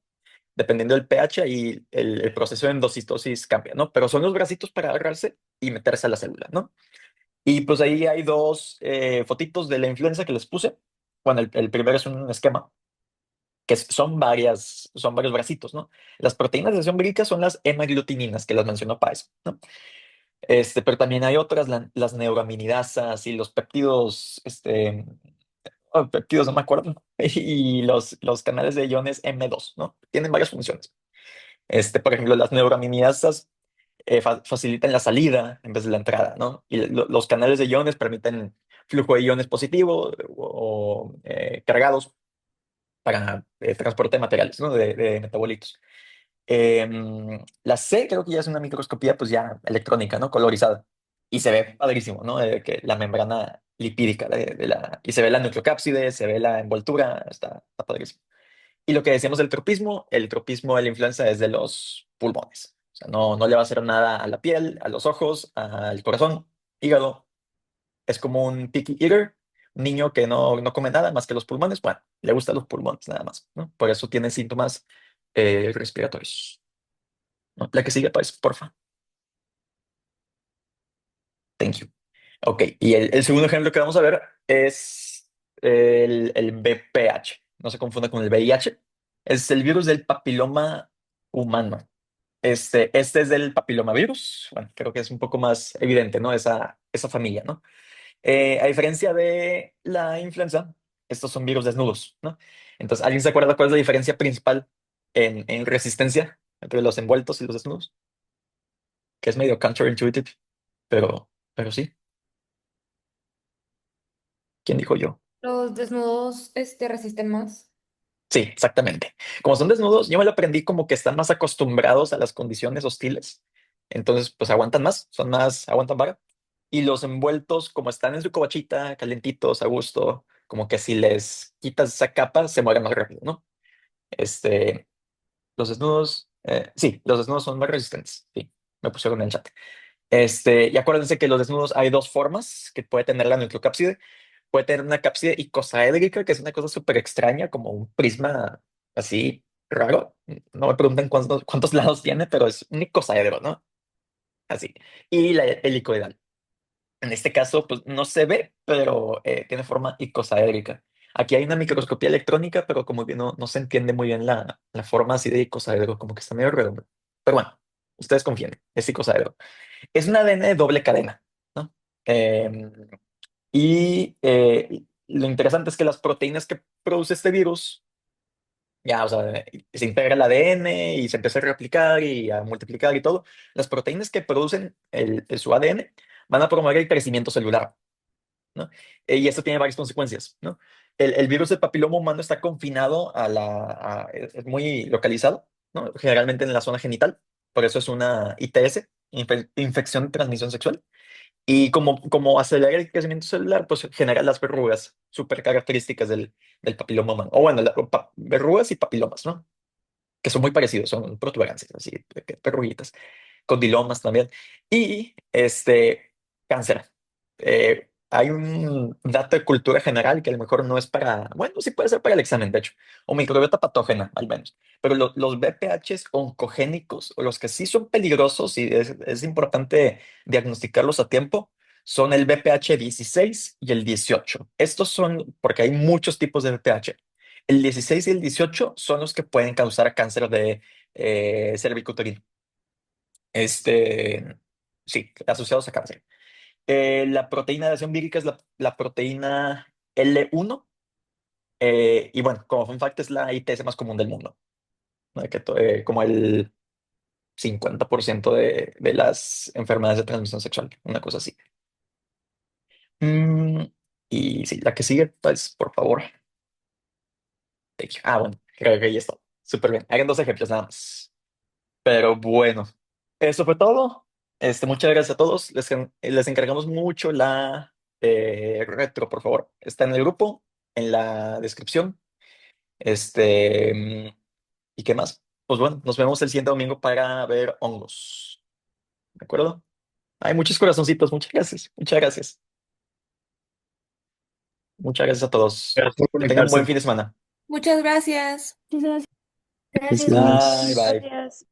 D: Dependiendo del pH y el proceso de endocitosis cambia, ¿no? Pero son los bracitos para agarrarse y meterse a la célula, ¿no? Y pues ahí hay dos fotitos de la influenza que les puse. Bueno, el primero es un esquema que son varios bracitos, ¿no? Las proteínas de acción vírica son las hemaglutininas, que las mencionó Páez, ¿no? Pero también hay otras, las neuraminidasas y los péptidos, péptidos, no me acuerdo, y los canales de iones M2, ¿no? Tienen varias funciones. Por ejemplo, las neuraminidasas facilitan la salida en vez de la entrada, ¿no? Y los canales de iones permiten flujo de iones positivo o cargados para transporte de materiales, ¿no? De metabolitos. La C creo que ya es una microscopía, pues ya electrónica, ¿no? Colorizada. Y se ve padrísimo, ¿no? Que la membrana lipídica y se ve la nucleocápside, se ve la envoltura, está padrísimo. Y lo que decíamos del tropismo, el tropismo de la influenza es de los pulmones. O sea, no le va a hacer nada a la piel, a los ojos, al corazón, hígado. Es como un picky eater, un niño que no come nada más que los pulmones. Bueno, le gustan los pulmones nada más, ¿no? Por eso tiene síntomas respiratorios, ¿no? La que sigue, pues, porfa. Thank you. Ok, y el segundo ejemplo que vamos a ver es el VPH. No se confunda con el VIH. Es el virus del papiloma humano. Este es del papilomavirus. Bueno, creo que es un poco más evidente, ¿no? Esa familia, ¿no? A diferencia de la influenza, estos son virus desnudos, ¿no? Entonces, ¿alguien se acuerda cuál es la diferencia principal en resistencia entre los envueltos y los desnudos? Que es medio counterintuitive, pero sí. ¿Quién dijo yo?
C: Los desnudos, resisten más.
D: Sí, exactamente. Como son desnudos, yo me lo aprendí como que están más acostumbrados a las condiciones hostiles. Entonces, pues aguantan más, aguantan vara. Y los envueltos, como están en su covachita, calentitos, a gusto, como que si les quitas esa capa, se mueren más rápido, ¿no? Este, los desnudos, sí, los desnudos son más resistentes. Sí, me pusieron en el chat. Y acuérdense que los desnudos hay dos formas que puede tener la nucleocápside. Puede tener una cápside icosaédrica, que es una cosa súper extraña, como un prisma así raro. No me pregunten cuántos lados tiene, pero es un icosaedro, ¿no? Así. Y la helicoidal. En este caso, pues no se ve, pero tiene forma icosaédrica. Aquí hay una microscopía electrónica, pero como que no se entiende muy bien la forma así de icosaedro, como que está medio redondo. Pero bueno, ustedes confíen, es icosaedro. Es un ADN de doble cadena, ¿no? Em, lo interesante es que las proteínas que produce este virus, ya, o sea, se integra el ADN y se empieza a replicar y a multiplicar y todo. Las proteínas que producen su ADN van a promover el crecimiento celular, ¿no? Y esto tiene varias consecuencias, ¿no? El virus del papiloma humano está confinado es muy localizado, ¿no? Generalmente en la zona genital, por eso es una ITS, infección de transmisión sexual. Y como acelera el crecimiento celular, pues genera las verrugas súper características del papiloma humano. O bueno, verrugas y papilomas, ¿no? Que son muy parecidos, son protuberancias, así, verruguitas, condilomas también. Y cáncer. Hay un dato de cultura general que a lo mejor no es bueno, sí puede ser para el examen, de hecho, o microbiota patógena, al menos. Pero los VPHs oncogénicos, o los que sí son peligrosos y es importante diagnosticarlos a tiempo, son el VPH 16 y el 18. Estos son, porque hay muchos tipos de VPH. El 16 y el 18 son los que pueden causar cáncer de cervicuterino. Este, sí, asociados a cáncer. La proteína de acción vírica es la proteína L1. Y bueno, como fun fact, es la ITS más común del mundo, ¿no? Como el 50% de las enfermedades de transmisión sexual, una cosa así. Mm, y sí, la que sigue, pues, por favor. Thank you. Bueno, creo que ya está. Súper bien. Hagan dos ejemplos nada más. Pero bueno, eso fue todo. Muchas gracias a todos. Les encargamos mucho la retro, por favor. Está en el grupo, en la descripción. ¿Y qué más? Pues bueno, nos vemos el siguiente domingo para ver hongos. ¿De acuerdo? Hay muchos corazoncitos. Muchas gracias. Muchas gracias. Muchas gracias a todos.
A: Gracias por
D: Que tengan un buen
A: conectarse.
D: fin de semana.
C: Muchas gracias.
B: Gracias,
A: Felicidades.
D: Bye,
B: muchas
D: bye.
B: gracias.